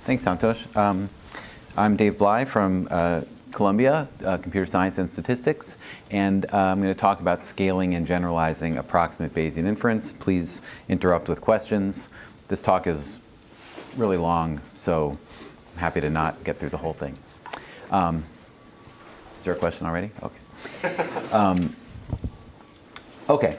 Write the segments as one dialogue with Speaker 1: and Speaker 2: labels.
Speaker 1: Thanks, Santosh. I'm Dave Bly from Columbia, Computer Science and Statistics, and I'm going to talk about scaling and generalizing approximate Bayesian inference. Please interrupt with questions. This talk is really long, so I'm happy to not get through the whole thing. Is there a question already? Okay. Okay.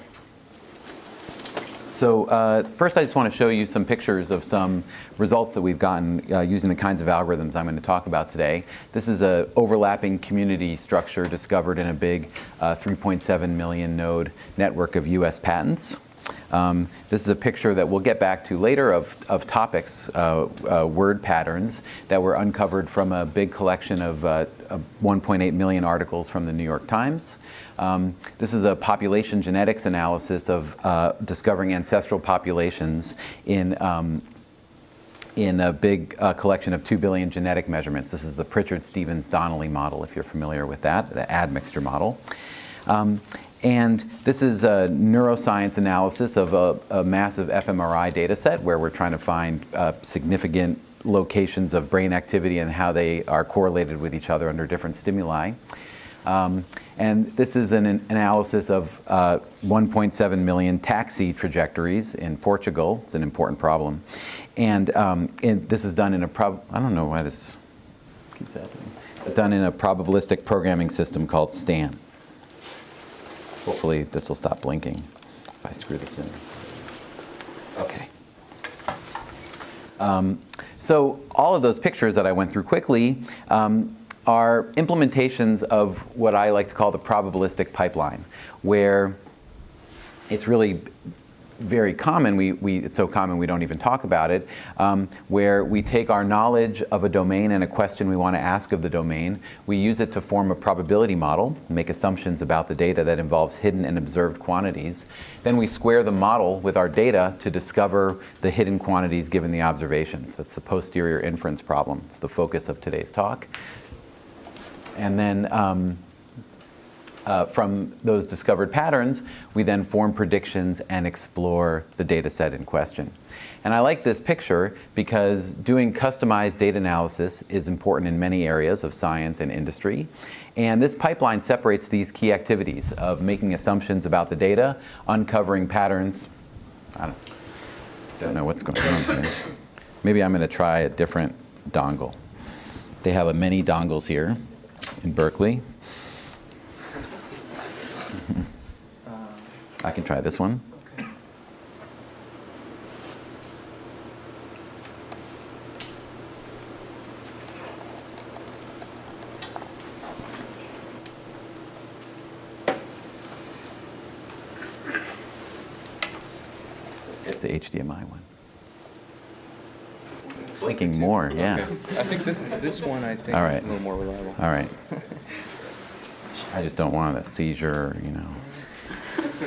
Speaker 1: So first I just want to show you some pictures of some results that we've gotten using the kinds of algorithms I'm going to talk about today. This is an overlapping community structure discovered in a big 3.7 million node network of US patents. This is a picture that we'll get back to later of topics, word patterns that were uncovered from a big collection of 1.8 million articles from the New York Times. This is a population genetics analysis of discovering ancestral populations in a big collection of 2 billion genetic measurements. This is the Pritchard-Stevens-Donnelly model, if you're familiar with that, the admixture model. And this is a neuroscience analysis of a massive fMRI data set where we're trying to find significant locations of brain activity and how they are correlated with each other under different stimuli. And this is an analysis of 1.7 million taxi trajectories in Portugal. It's an important problem. And this is done in a I don't know why this keeps happening. Done in a probabilistic programming system called STAN. Hopefully this will stop blinking if I screw this in. Okay. So all of those pictures that I went through quickly are implementations of what I like to call the probabilistic pipeline, where it's really very common, it's so common we don't even talk about it, where we take our knowledge of a domain and a question we want to ask of the domain, we use it to form a probability model, make assumptions about the data that involves hidden and observed quantities. Then we square the model with our data to discover the hidden quantities given the observations. That's the posterior inference problem. It's the focus of today's talk. And then from those discovered patterns, we then form predictions and explore the data set in question. And I like this picture because doing customized data analysis is important in many areas of science and industry. And this pipeline separates these key activities of making assumptions about the data, uncovering patterns. I don't know what's going on here. Maybe I'm going to try a different dongle. They have many dongles here in Berkeley. I can try this one.
Speaker 2: Okay.
Speaker 1: It's the HDMI one. It's blinking more, yeah.
Speaker 2: Okay. I think this one, I think,
Speaker 1: all right.
Speaker 2: is a little more reliable.
Speaker 1: All right. I just don't want a seizure, you know.
Speaker 2: We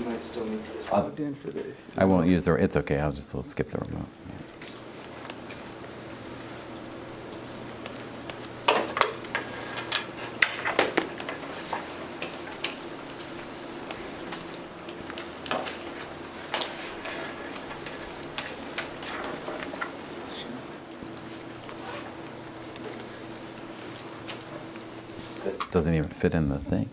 Speaker 2: might still need this plugged in for the...
Speaker 1: I won't use the, it's okay, we'll skip the remote. This doesn't even fit in the thing.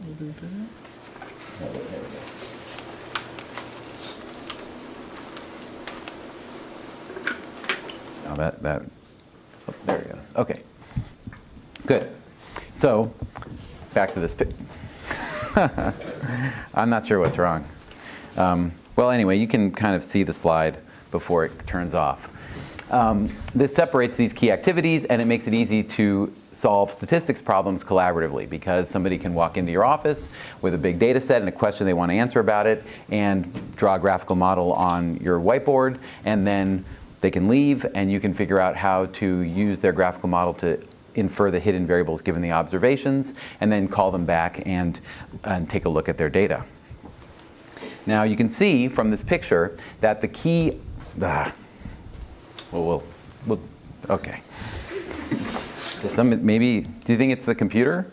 Speaker 1: Now oh, there it goes. Okay, good. So, back to this. I'm not sure what's wrong. Well, anyway, you can kind of see the slide before it turns off. This separates these key activities, and it makes it easy to solve statistics problems collaboratively, because somebody can walk into your office with a big data set and a question they want to answer about it and draw a graphical model on your whiteboard, and then they can leave and you can figure out how to use their graphical model to infer the hidden variables given the observations, and then call them back and take a look at their data. Now you can see from this picture that the key, okay. Maybe, do you think it's the computer?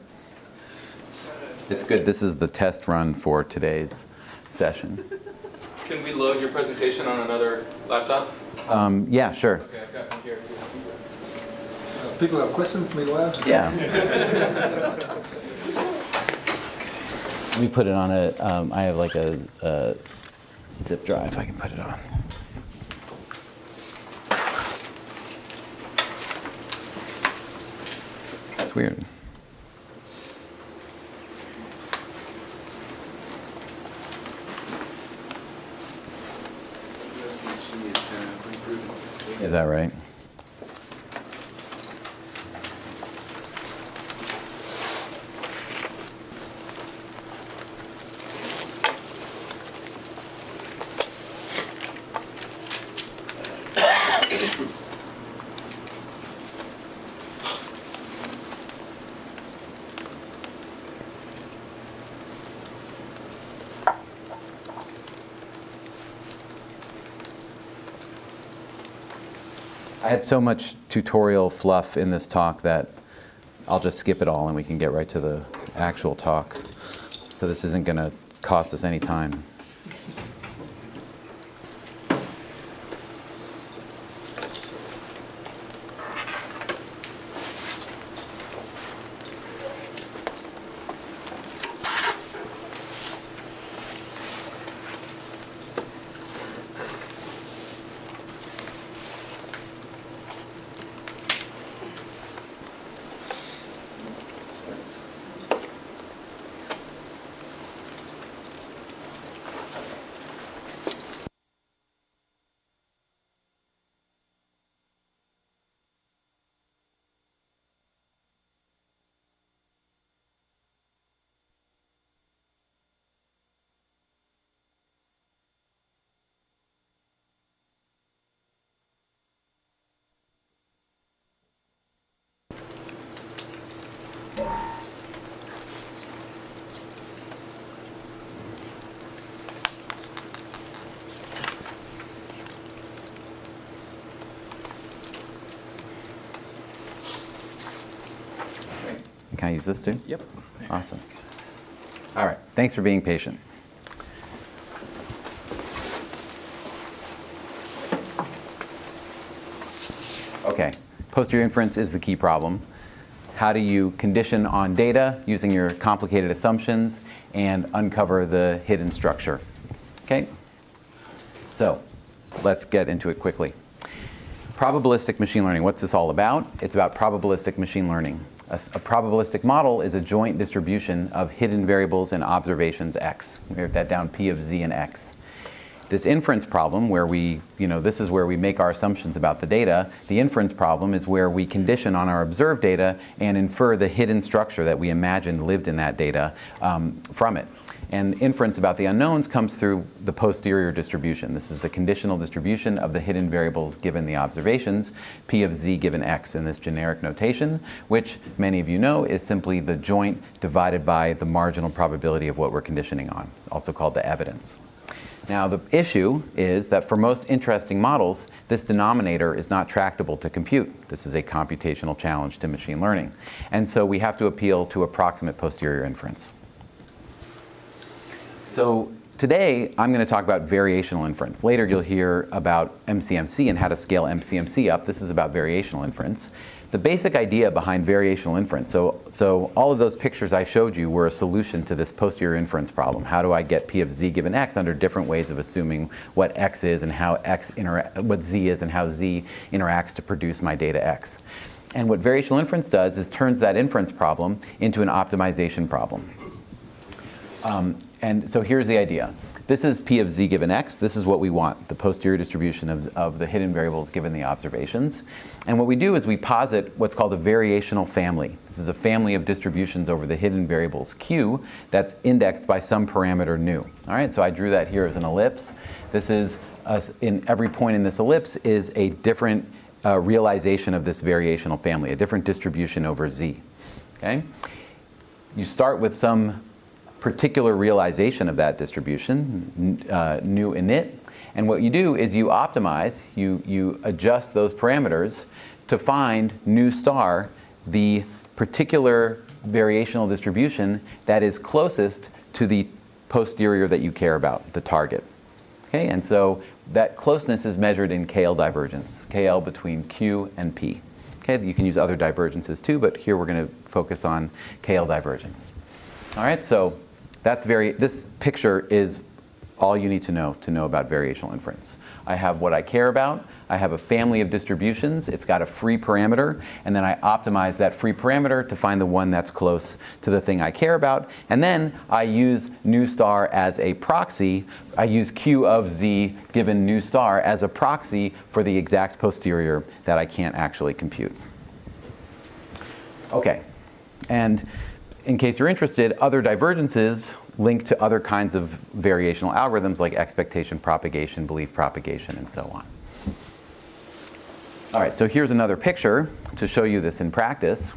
Speaker 1: It's good. This is the test run for today's session.
Speaker 3: Can we load your presentation on another laptop?
Speaker 1: Yeah, sure.
Speaker 2: Okay, I've got one here.
Speaker 3: People have questions meanwhile?
Speaker 1: Yeah. Let me put it on a, I have like a zip drive I can put it on. That's weird. Is that right? I had so much tutorial fluff in this talk that I'll just skip it all and we can get right to the actual talk. So this isn't going to cost us any time. Can I use this too?
Speaker 2: Yep.
Speaker 1: Awesome. All right. Thanks for being patient. Okay. Posterior inference is the key problem. How do you condition on data using your complicated assumptions and uncover the hidden structure? Okay. So let's get into it quickly. Probabilistic machine learning. What's this all about? It's about probabilistic machine learning. A probabilistic model is a joint distribution of hidden variables and observations x. We wrote that down, P of z and x. This inference problem where this is where we make our assumptions about the data. The inference problem is where we condition on our observed data and infer the hidden structure that we imagined lived in that data from it. And inference about the unknowns comes through the posterior distribution. This is the conditional distribution of the hidden variables given the observations, P of z given x in this generic notation, which many of you know is simply the joint divided by the marginal probability of what we're conditioning on, also called the evidence. Now the issue is that for most interesting models, this denominator is not tractable to compute. This is a computational challenge to machine learning. And so we have to appeal to approximate posterior inference. So today, I'm going to talk about variational inference. Later, you'll hear about MCMC and how to scale MCMC up. This is about variational inference. The basic idea behind variational inference, so all of those pictures I showed you were a solution to this posterior inference problem. How do I get P of z given x under different ways of assuming what x is and how what z is and how z interacts to produce my data x. And what variational inference does is turns that inference problem into an optimization problem. And so here's the idea. This is P of z given x. This is what we want, the posterior distribution of the hidden variables given the observations. And what we do is we posit what's called a variational family. This is a family of distributions over the hidden variables q that's indexed by some parameter nu. All right, so I drew that here as an ellipse. This is, in every point in this ellipse is a different realization of this variational family, a different distribution over z. Okay? You start with some particular realization of that distribution, nu init, and what you do is you optimize, you adjust those parameters to find nu star, the particular variational distribution that is closest to the posterior that you care about, the target. Okay, and so that closeness is measured in KL divergence, KL between Q and P. Okay, you can use other divergences too, but here we're going to focus on KL divergence. All right, so this picture is all you need to know about variational inference. I have what I care about. I have a family of distributions. It's got a free parameter, and then I optimize that free parameter to find the one that's close to the thing I care about. And then I use nu star as a proxy. I use Q of Z given nu star as a proxy for the exact posterior that I can't actually compute. Okay, and in case you're interested, other divergences link to other kinds of variational algorithms like expectation propagation, belief propagation, and so on. All right, so here's another picture to show you this in practice.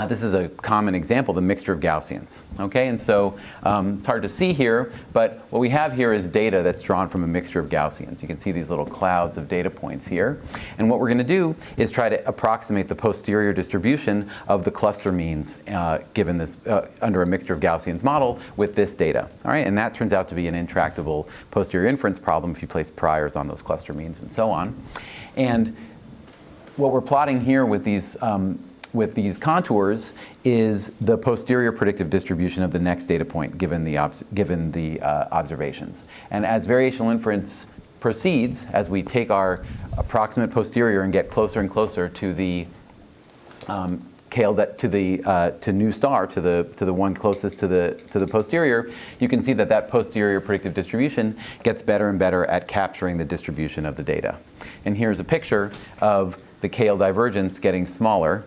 Speaker 1: This is a common example, the mixture of Gaussians. Okay, and so it's hard to see here, but what we have here is data that's drawn from a mixture of Gaussians. You can see these little clouds of data points here. And what we're going to do is try to approximate the posterior distribution of the cluster means given this under a mixture of Gaussians model with this data. All right, and that turns out to be an intractable posterior inference problem if you place priors on those cluster means and so on. And what we're plotting here with these contours is the posterior predictive distribution of the next data point given the observations. And as variational inference proceeds, as we take our approximate posterior and get closer and closer to the to nu star, to the one closest to the posterior, you can see that that posterior predictive distribution gets better and better at capturing the distribution of the data. And here's a picture of the KL divergence getting smaller.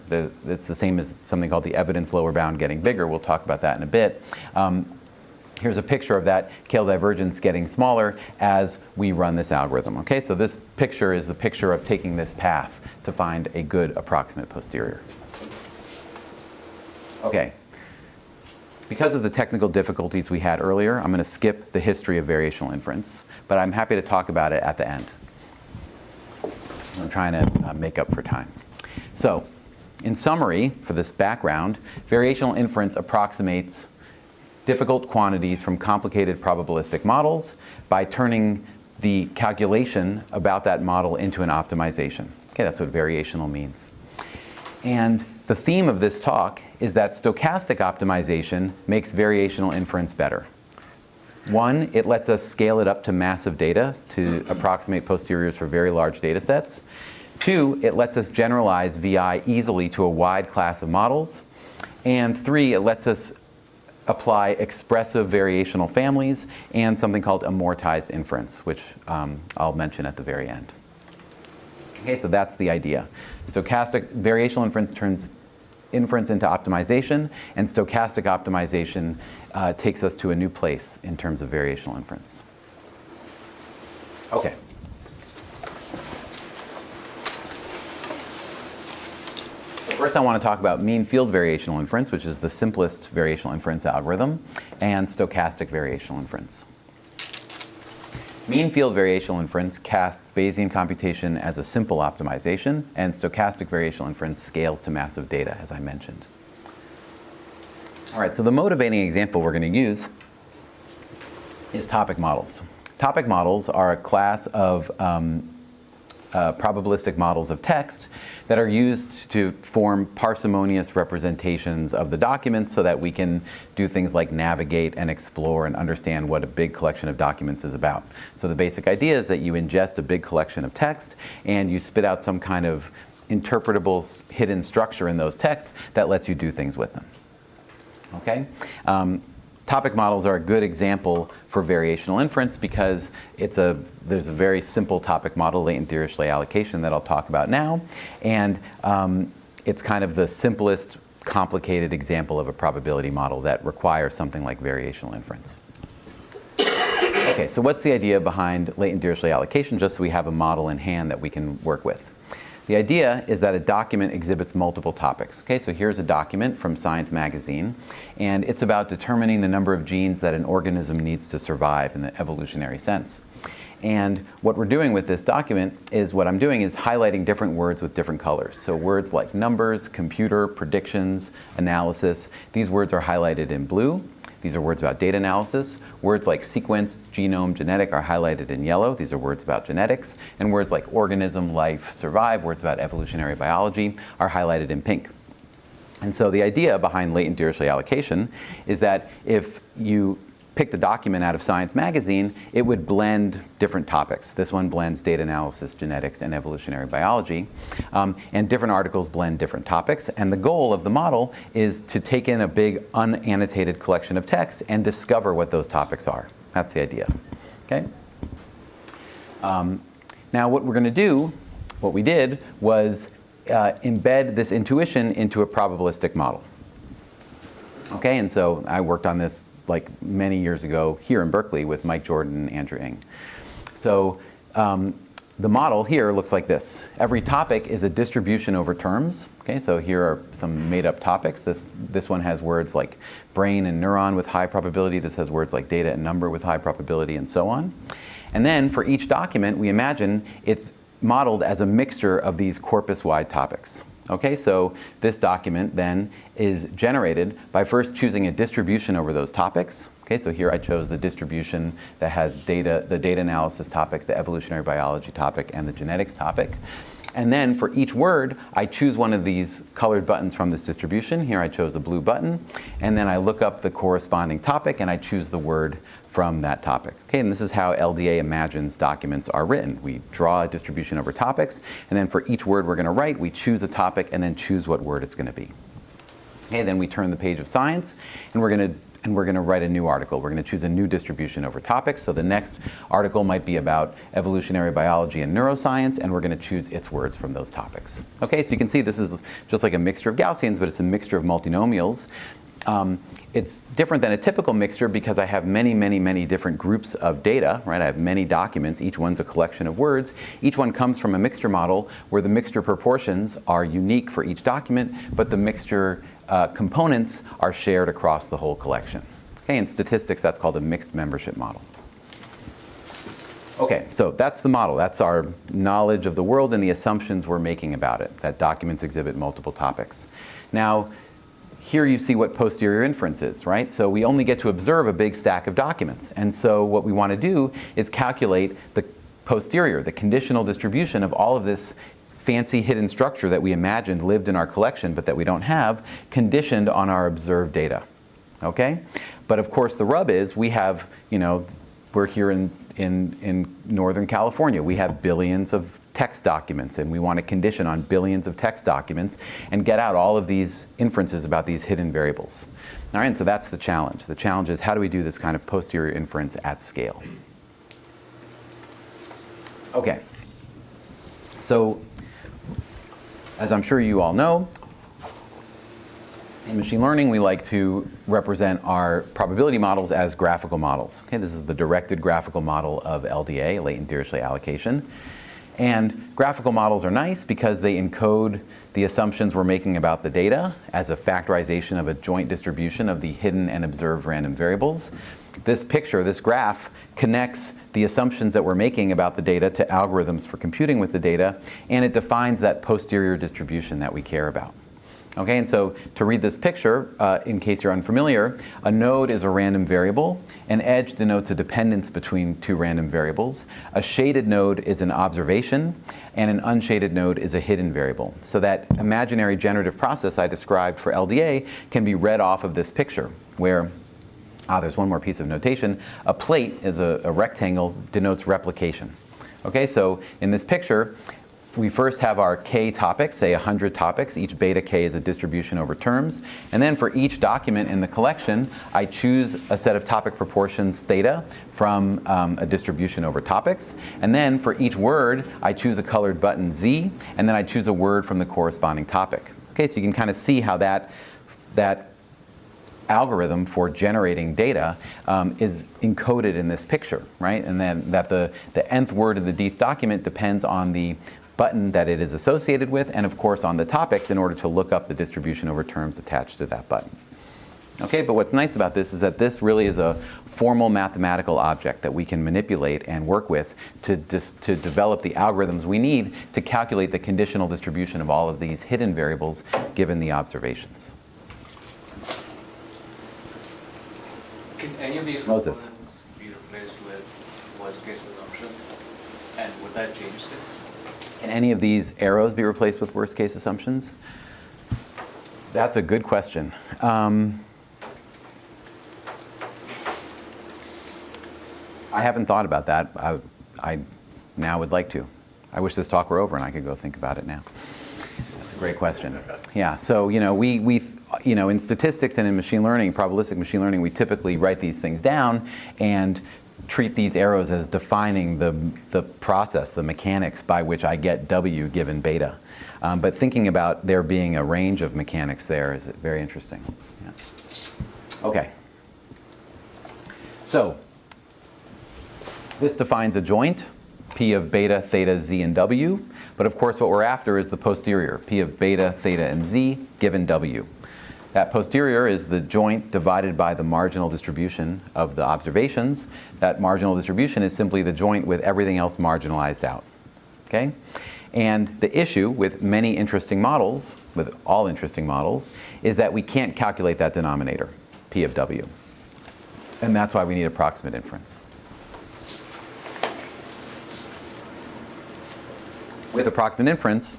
Speaker 1: It's the same as something called the evidence lower bound getting bigger. We'll talk about that in a bit. Here's a picture of that KL divergence getting smaller as we run this algorithm. Okay, so this picture is the picture of taking this path to find a good approximate posterior. Okay, because of the technical difficulties we had earlier, I'm going to skip the history of variational inference, but I'm happy to talk about it at the end. I'm trying to make up for time. So, in summary, for this background, variational inference approximates difficult quantities from complicated probabilistic models by turning the calculation about that model into an optimization. Okay, that's what variational means. And the theme of this talk is that stochastic optimization makes variational inference better. One, it lets us scale it up to massive data to approximate posteriors for very large data sets. Two, it lets us generalize VI easily to a wide class of models. And three, it lets us apply expressive variational families and something called amortized inference, which I'll mention at the very end. Okay, so that's the idea. Stochastic variational inference turns inference into optimization, and stochastic optimization takes us to a new place in terms of variational inference. Okay. So first I want to talk about mean field variational inference, which is the simplest variational inference algorithm, and stochastic variational inference. Mean field variational inference casts Bayesian computation as a simple optimization, and stochastic variational inference scales to massive data, as I mentioned. All right, so the motivating example we're going to use is topic models. Topic models are a class of probabilistic models of text that are used to form parsimonious representations of the documents so that we can do things like navigate and explore and understand what a big collection of documents is about. So the basic idea is that you ingest a big collection of text and you spit out some kind of interpretable hidden structure in those texts that lets you do things with them. Okay? Topic models are a good example for variational inference because there's a very simple topic model, latent Dirichlet allocation, that I'll talk about now. And it's kind of the simplest complicated example of a probability model that requires something like variational inference. Okay, so what's the idea behind latent Dirichlet allocation, just so we have a model in hand that we can work with? The idea is that a document exhibits multiple topics. Okay, so here's a document from Science magazine, and it's about determining the number of genes that an organism needs to survive in the evolutionary sense. And what we're doing with this document is highlighting different words with different colors. So words like numbers, computer, predictions, analysis, these words are highlighted in blue. These are words about data analysis. Words like sequence, genome, genetic are highlighted in yellow. These are words about genetics. And words like organism, life, survive, words about evolutionary biology, are highlighted in pink. And so the idea behind latent Dirichlet allocation is that if you picked a document out of Science magazine, it would blend different topics. This one blends data analysis, genetics, and evolutionary biology. And different articles blend different topics. And the goal of the model is to take in a big unannotated collection of text and discover what those topics are. That's the idea. Okay? Now what we're going to do, what we did, was embed this intuition into a probabilistic model. Okay, and so I worked on this like many years ago here in Berkeley with Mike Jordan and Andrew Ng. So the model here looks like this. Every topic is a distribution over terms. Okay, so here are some made-up topics. This one has words like brain and neuron with high probability. This has words like data and number with high probability, and so on. And then for each document, we imagine it's modeled as a mixture of these corpus-wide topics. Okay, so this document then is generated by first choosing a distribution over those topics. Okay, so here I chose the distribution that has the data analysis topic, the evolutionary biology topic, and the genetics topic. And then for each word, I choose one of these colored buttons from this distribution. Here I chose a blue button. And then I look up the corresponding topic and I choose the word from that topic. Okay, and this is how LDA imagines documents are written. We draw a distribution over topics, and then for each word we're going to write, we choose a topic and then choose what word it's going to be. Okay, then we turn the page of science, and we're going to write a new article. We're going to choose a new distribution over topics. So the next article might be about evolutionary biology and neuroscience, and we're going to choose its words from those topics. Okay, so you can see this is just like a mixture of Gaussians, but it's a mixture of multinomials. It's different than a typical mixture because I have many, many, many different groups of data, right? I have many documents. Each one's a collection of words. Each one comes from a mixture model where the mixture proportions are unique for each document, but the mixture components are shared across the whole collection. Okay, in statistics, that's called a mixed membership model. Okay, so that's the model. That's our knowledge of the world and the assumptions we're making about it, that documents exhibit multiple topics. Now, here you see what posterior inference is, right? So we only get to observe a big stack of documents. And so what we want to do is calculate the posterior, the conditional distribution of all of this fancy hidden structure that we imagined lived in our collection but that we don't have, conditioned on our observed data. Okay? But of course the rub is we have, we're here in Northern California. We have billions of text documents, and we want to condition on billions of text documents and get out all of these inferences about these hidden variables. All right, and so that's the challenge. The challenge is how do we do this kind of posterior inference at scale? Okay, so as I'm sure you all know, in machine learning, we like to represent our probability models as graphical models. Okay, this is the directed graphical model of LDA, latent Dirichlet allocation. And graphical models are nice because they encode the assumptions we're making about the data as a factorization of a joint distribution of the hidden and observed random variables. This picture, this graph, connects the assumptions that we're making about the data to algorithms for computing with the data, and it defines that posterior distribution that we care about. Okay, and so to read this picture, in case you're unfamiliar, a node is a random variable. An edge denotes a dependence between two random variables. A shaded node is an observation, and an unshaded node is a hidden variable. So that imaginary generative process I described for LDA can be read off of this picture, where there's one more piece of notation. A plate is a rectangle, denotes replication. Okay, so in this picture, we first have our k topics, say 100 topics. Each beta k is a distribution over terms. And then for each document in the collection, I choose a set of topic proportions theta from a distribution over topics. And then for each word, I choose a colored button z, and then I choose a word from the corresponding topic. Okay, so you can kind of see how that algorithm for generating data is encoded in this picture, right? And then that the nth word of the dth document depends on the button that it is associated with, and of course on the topics in order to look up the distribution over terms attached to that button. Okay, but what's nice about this is that this really is a formal mathematical object that we can manipulate and work with to develop the algorithms we need to calculate the conditional distribution of all of these hidden variables given the observations.
Speaker 4: any of these
Speaker 1: Moses.
Speaker 4: components be replaced with worst case assumptions? And would that change things?
Speaker 1: Can any of these arrows be replaced with worst case assumptions? That's a good question. I haven't thought about that. I now would like to. I wish this talk were over and I could go think about it now. That's a great question. Yeah, so we in statistics and in machine learning, probabilistic machine learning, we typically write these things down and treat these arrows as defining the process, the mechanics by which I get W given beta. But thinking about there being a range of mechanics there is very interesting. Yeah. Okay. So this defines a joint, P of beta, theta, Z, and W. But of course what we're after is the posterior, P of beta, theta, and Z given W. That posterior is the joint divided by the marginal distribution of the observations. That marginal distribution is simply the joint with everything else marginalized out. Okay? And the issue with many interesting models, with all interesting models, is that we can't calculate that denominator, P of W. And that's why we need approximate inference. With approximate inference,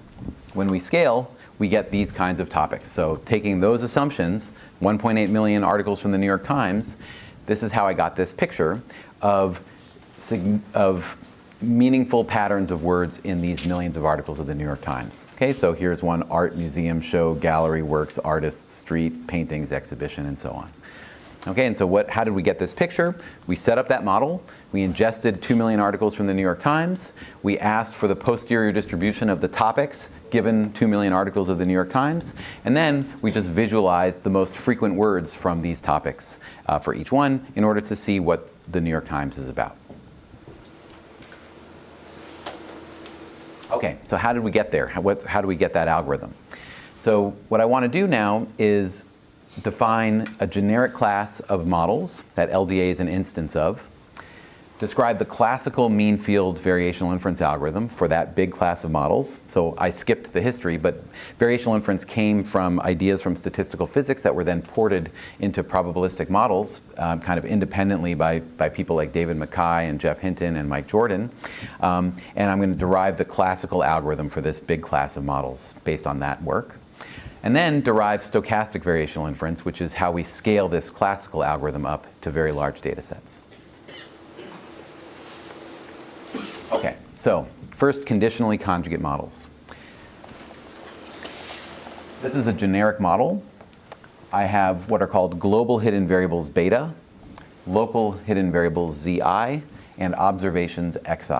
Speaker 1: when we scale, we get these kinds of topics. So taking those assumptions, 1.8 million articles from the New York Times, this is how I got this picture of meaningful patterns of words in these millions of articles of the New York Times. Okay, so here's one: art, museum, show, gallery, works, artists, street, paintings, exhibition, and so on. Okay, and so how did we get this picture? We set up that model. We ingested 2 million articles from the New York Times. We asked for the posterior distribution of the topics given 2 million articles of the New York Times. And then we just visualized the most frequent words from these topics for each one in order to see what the New York Times is about. Okay, so how did we get there? How do we get that algorithm? So what I want to do now is define a generic class of models that LDA is an instance of, describe the classical mean field variational inference algorithm for that big class of models. So I skipped the history, but variational inference came from ideas from statistical physics that were then ported into probabilistic models kind of independently by people like David Mackay and Jeff Hinton and Mike Jordan. And I'm going to derive the classical algorithm for this big class of models based on that work. And then derive stochastic variational inference, which is how we scale this classical algorithm up to very large data sets. Okay, so first, conditionally conjugate models. This is a generic model. I have what are called global hidden variables beta, local hidden variables zi, and observations xi.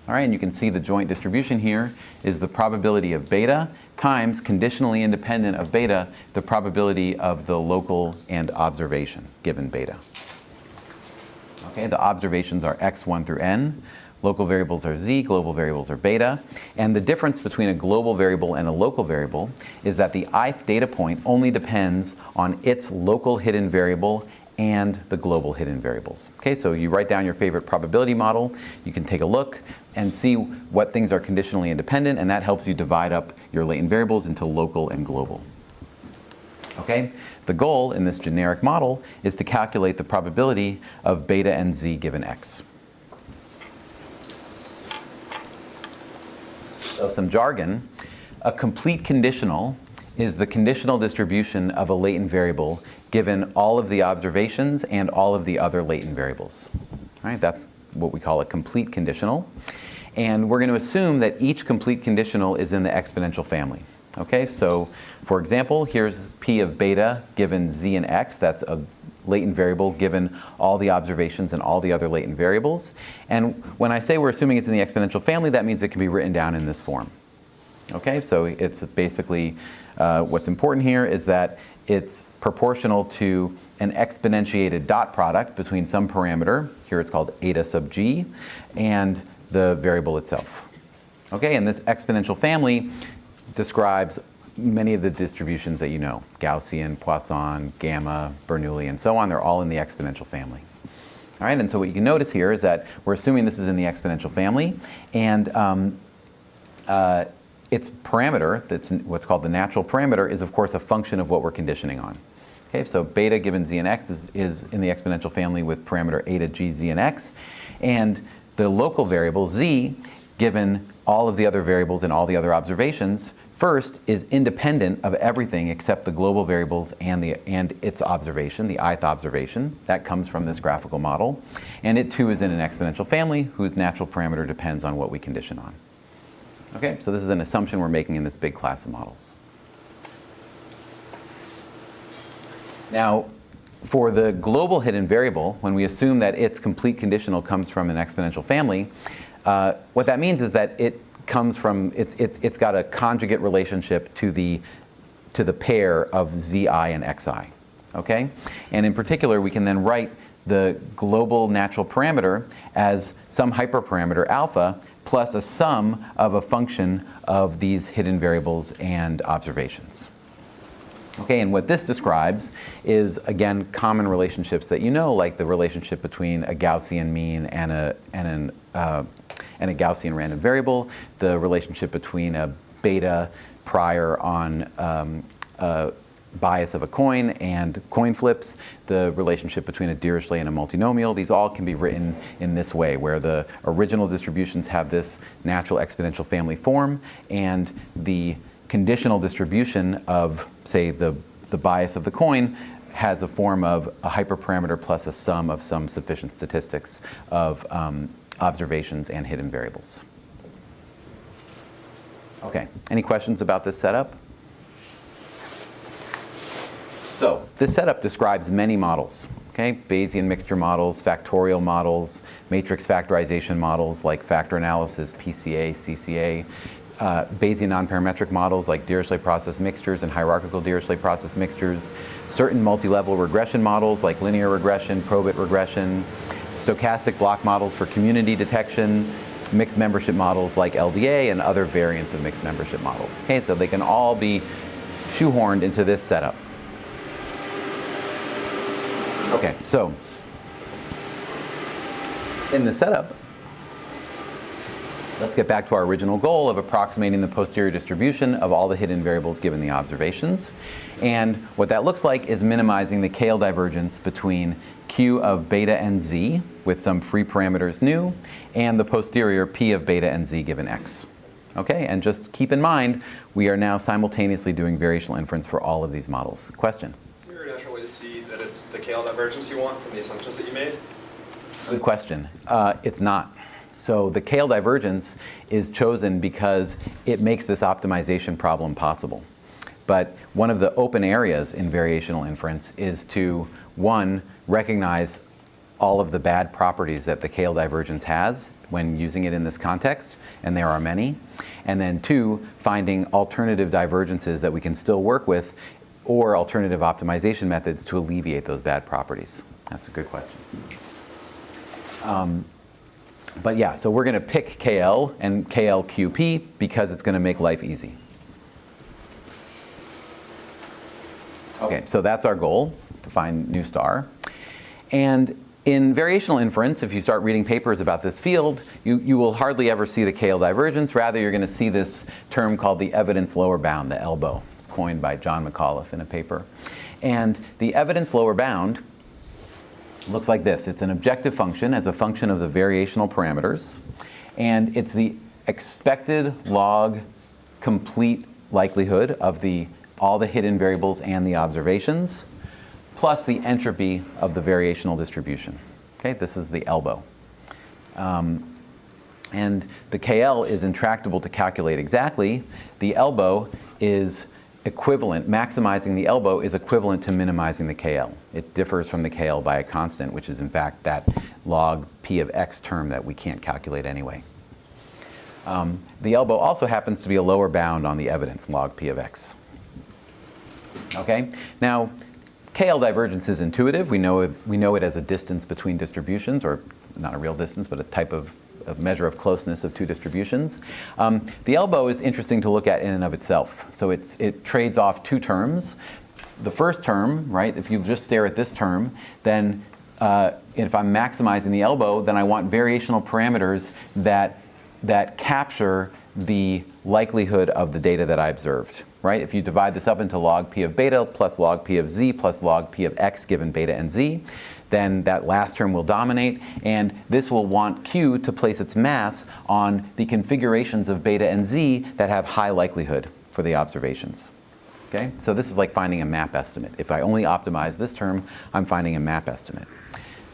Speaker 1: All right, and you can see the joint distribution here is the probability of beta times, conditionally independent of beta, the probability of the local and observation given beta. Okay, the observations are x1 through n. Local variables are z, global variables are beta. And the difference between a global variable and a local variable is that the ith data point only depends on its local hidden variable and the global hidden variables. Okay, so you write down your favorite probability model, you can take a look and see what things are conditionally independent, and that helps you divide up your latent variables into local and global. Okay, the goal in this generic model is to calculate the probability of beta and z given x. So some jargon. A complete conditional is the conditional distribution of a latent variable given all of the observations and all of the other latent variables. All right, that's what we call a complete conditional. And we're going to assume that each complete conditional is in the exponential family. Okay, so for example, here's P of beta given z and x. That's a latent variable given all the observations and all the other latent variables. And when I say we're assuming it's in the exponential family, that means it can be written down in this form. Okay, so it's basically, what's important here is that it's proportional to an exponentiated dot product between some parameter, here it's called eta sub g, and the variable itself. Okay, and this exponential family describes many of the distributions that you know, Gaussian, Poisson, Gamma, Bernoulli, and so on. They're all in the exponential family. All right, and so what you can notice here is that we're assuming this is in the exponential family, and its parameter, that's what's called the natural parameter, is of course a function of what we're conditioning on. Okay, so beta given z and x is in the exponential family with parameter eta g, z, and x. And the local variable z, given all of the other variables and all the other observations, first is independent of everything except the global variables and its observation, the ith observation. That comes from this graphical model. And it too is in an exponential family whose natural parameter depends on what we condition on. Okay, so this is an assumption we're making in this big class of models. Now, for the global hidden variable, when we assume that its complete conditional comes from an exponential family, what that means is that it comes from, it's got a conjugate relationship to the pair of zi and xi, okay? And in particular, we can then write the global natural parameter as some hyperparameter alpha plus a sum of a function of these hidden variables and observations. Okay, and what this describes is, again, common relationships that you know, like the relationship between a Gaussian mean and a Gaussian random variable, the relationship between a beta prior on bias of a coin and coin flips, the relationship between a Dirichlet and a multinomial. These all can be written in this way, where the original distributions have this natural exponential family form, and the conditional distribution of, say, the bias of the coin has a form of a hyperparameter plus a sum of some sufficient statistics of observations and hidden variables. Okay, any questions about this setup? So this setup describes many models, okay? Bayesian mixture models, factorial models, matrix factorization models like factor analysis, PCA, CCA, Bayesian nonparametric models like Dirichlet process mixtures and hierarchical Dirichlet process mixtures, certain multi-level regression models like linear regression, probit regression, stochastic block models for community detection, mixed membership models like LDA, and other variants of mixed membership models. Okay, so they can all be shoehorned into this setup. Okay, so in the setup, let's get back to our original goal of approximating the posterior distribution of all the hidden variables given the observations. And what that looks like is minimizing the KL divergence between Q of beta and Z with some free parameters nu, and the posterior P of beta and Z given X. Okay, and just keep in mind, we are now simultaneously doing variational inference for all of these models. Question?
Speaker 5: Is there a natural way to see that it's the KL divergence you want from the assumptions that you made?
Speaker 1: Good question. It's not. So the KL divergence is chosen because it makes this optimization problem possible. But one of the open areas in variational inference is to, one, recognize all of the bad properties that the KL divergence has when using it in this context, and there are many. And then two, finding alternative divergences that we can still work with, or alternative optimization methods to alleviate those bad properties. That's a good question. But yeah, so we're going to pick KL and KLQP because it's going to make life easy. Okay, so that's our goal, to find new star. And in variational inference, if you start reading papers about this field, you will hardly ever see the KL divergence. Rather, you're going to see this term called the evidence lower bound, the ELBO. It's coined by John McAuliffe in a paper. And the evidence lower bound looks like this. It's an objective function as a function of the variational parameters. And it's the expected log complete likelihood of all the hidden variables and the observations, plus the entropy of the variational distribution. Okay, this is the ELBO. And the KL is intractable to calculate exactly. The ELBO is equivalent, maximizing the ELBO is equivalent to minimizing the KL. It differs from the KL by a constant, which is in fact that log P of X term that we can't calculate anyway. The ELBO also happens to be a lower bound on the evidence, log P of X. Okay, now KL divergence is intuitive. We know it as a distance between distributions, or not a real distance, but a type of measure of closeness of two distributions. The ELBO is interesting to look at in and of itself. So it trades off two terms. The first term, right, if you just stare at this term, then if I'm maximizing the ELBO, then I want variational parameters that capture the likelihood of the data that I observed, right? If you divide this up into log p of beta plus log p of z plus log p of x given beta and z, then that last term will dominate, and this will want Q to place its mass on the configurations of beta and z that have high likelihood for the observations. Okay? So this is like finding a map estimate. If I only optimize this term, I'm finding a map estimate.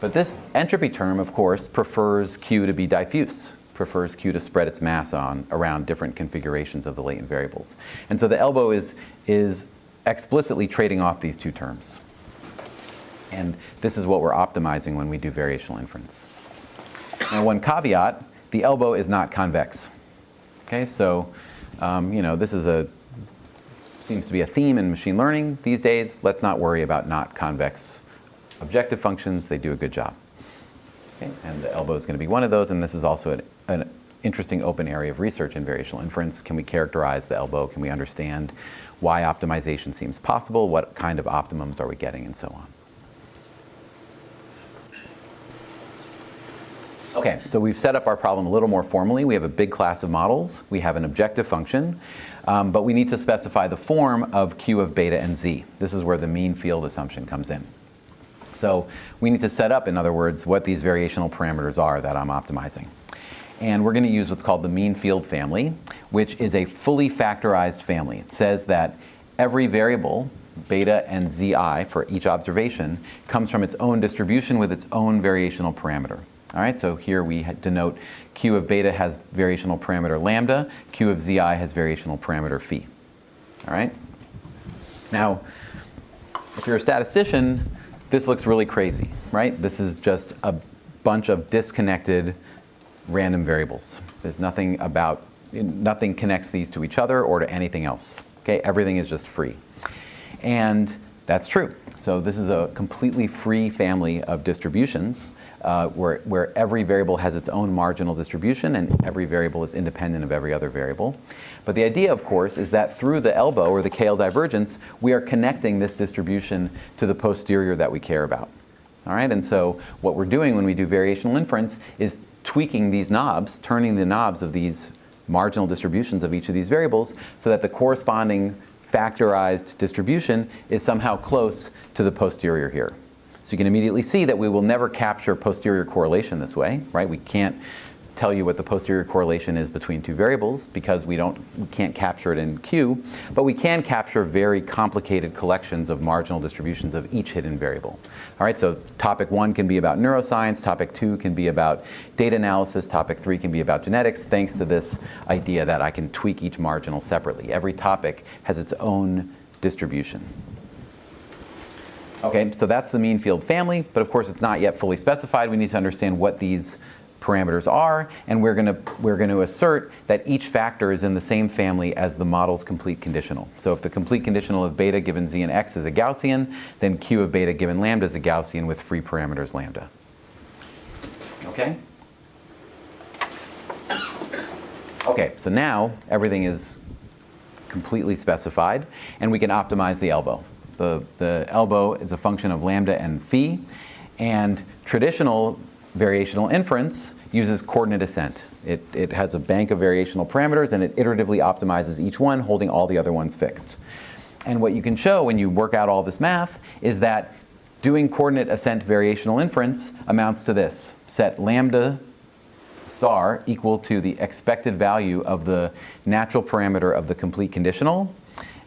Speaker 1: But this entropy term, of course, prefers Q to be diffuse, prefers Q to spread its mass around different configurations of the latent variables. And so the elbow is explicitly trading off these two terms. And this is what we're optimizing when we do variational inference. Now, one caveat, the elbow is not convex. Okay, so this is seems to be a theme in machine learning these days. Let's not worry about not convex objective functions. They do a good job. Okay, and the elbow is going to be one of those, and this is also an interesting open area of research in variational inference. Can we characterize the elbow? Can we understand why optimization seems possible? What kind of optimums are we getting, and so on? Okay, so we've set up our problem a little more formally. We have a big class of models. We have an objective function, but we need to specify the form of Q of beta and z. This is where the mean field assumption comes in. So we need to set up, in other words, what these variational parameters are that I'm optimizing. And we're going to use what's called the mean field family, which is a fully factorized family. It says that every variable, beta and zi for each observation, comes from its own distribution with its own variational parameter. All right, so here we denote Q of beta has variational parameter lambda, Q of zi has variational parameter phi. All right? Now, if you're a statistician, this looks really crazy, right? This is just a bunch of disconnected random variables. There's nothing connects these to each other or to anything else. Okay, everything is just free. And that's true. So this is a completely free family of distributions where every variable has its own marginal distribution and every variable is independent of every other variable. But the idea, of course, is that through the elbow or the KL divergence, we are connecting this distribution to the posterior that we care about. All right, and so what we're doing when we do variational inference is tweaking these knobs, turning the knobs of these marginal distributions of each of these variables so that the corresponding factorized distribution is somehow close to the posterior here. So you can immediately see that we will never capture posterior correlation this way, right? We can't tell you what the posterior correlation is between two variables because we can't capture it in Q, but we can capture very complicated collections of marginal distributions of each hidden variable. All right, so topic 1 can be about neuroscience, topic 2 can be about data analysis, topic 3 can be about genetics, thanks to this idea that I can tweak each marginal separately. Every topic has its own distribution. Okay, so that's the mean field family, but of course it's not yet fully specified. We need to understand what these parameters are, and we're going to assert that each factor is in the same family as the model's complete conditional. So if the complete conditional of beta given z and x is a Gaussian, then Q of beta given lambda is a Gaussian with free parameters lambda. Okay? Okay, so now everything is completely specified, and we can optimize the elbow. The elbow is a function of lambda and phi, and traditional variational inference uses coordinate ascent. It has a bank of variational parameters, and it iteratively optimizes each one, holding all the other ones fixed. And what you can show when you work out all this math is that doing coordinate ascent variational inference amounts to this. Set lambda star equal to the expected value of the natural parameter of the complete conditional,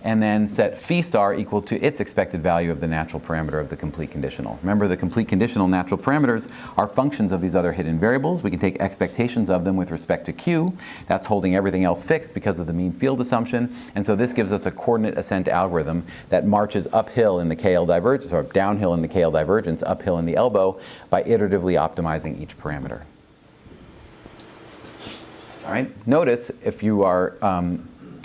Speaker 1: and then set phi star equal to its expected value of the natural parameter of the complete conditional. Remember, the complete conditional natural parameters are functions of these other hidden variables. We can take expectations of them with respect to Q. That's holding everything else fixed because of the mean field assumption. And so this gives us a coordinate ascent algorithm that marches uphill in the KL divergence, or downhill in the KL divergence, uphill in the elbow, by iteratively optimizing each parameter. All right, notice if you are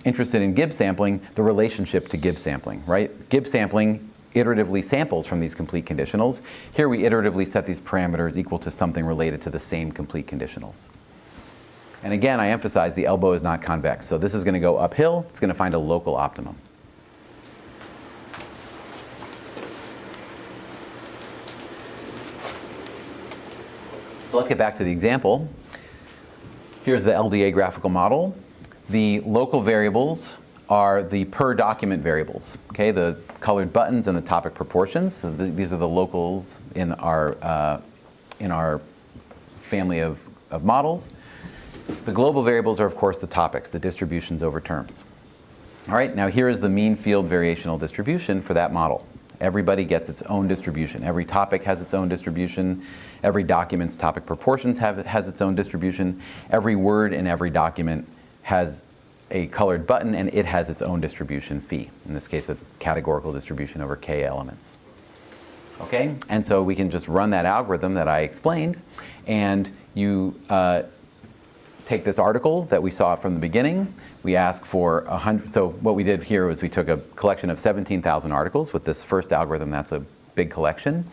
Speaker 1: interested in Gibbs sampling, the relationship to Gibbs sampling, right? Gibbs sampling iteratively samples from these complete conditionals. Here we iteratively set these parameters equal to something related to the same complete conditionals. And again, I emphasize the elbow is not convex. So this is going to go uphill. It's going to find a local optimum. So let's get back to the example. Here's the LDA graphical model. The local variables are the per document variables, okay? The colored buttons and the topic proportions. So these are the locals in our family of models. The global variables are, of course, the topics, the distributions over terms. All right, now here is the mean field variational distribution for that model. Everybody gets its own distribution. Every topic has its own distribution. Every document's topic proportions has its own distribution. Every word in every document has a colored button, and it has its own distribution phi. In this case, a categorical distribution over k elements. Okay, and so we can just run that algorithm that I explained, and you take this article that we saw from the beginning. We ask for 100. So what we did here was we took a collection of 17,000 articles with this first algorithm. That's a big collection,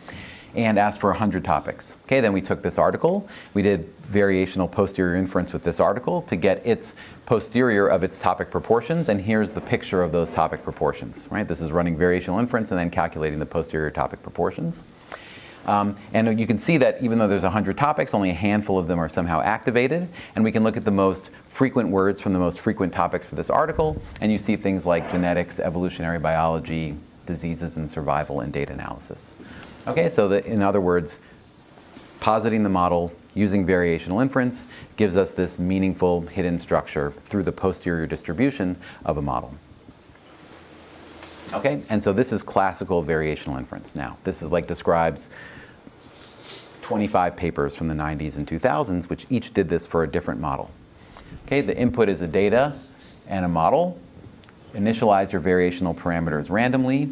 Speaker 1: and asked for 100 topics. Okay, then we took this article. We did variational posterior inference with this article to get its posterior of its topic proportions, and here's the picture of those topic proportions. Right, this is running variational inference and then calculating the posterior topic proportions. And you can see that even though there's 100 topics, only a handful of them are somehow activated. And we can look at the most frequent words from the most frequent topics for this article. And you see things like genetics, evolutionary biology, diseases and survival, and data analysis. Okay, so in other words, positing the model using variational inference gives us this meaningful hidden structure through the posterior distribution of a model. Okay, and so this is classical variational inference now. This is describes 25 papers from the 90s and 2000s, which each did this for a different model. Okay, the input is a data and a model. Initialize your variational parameters randomly.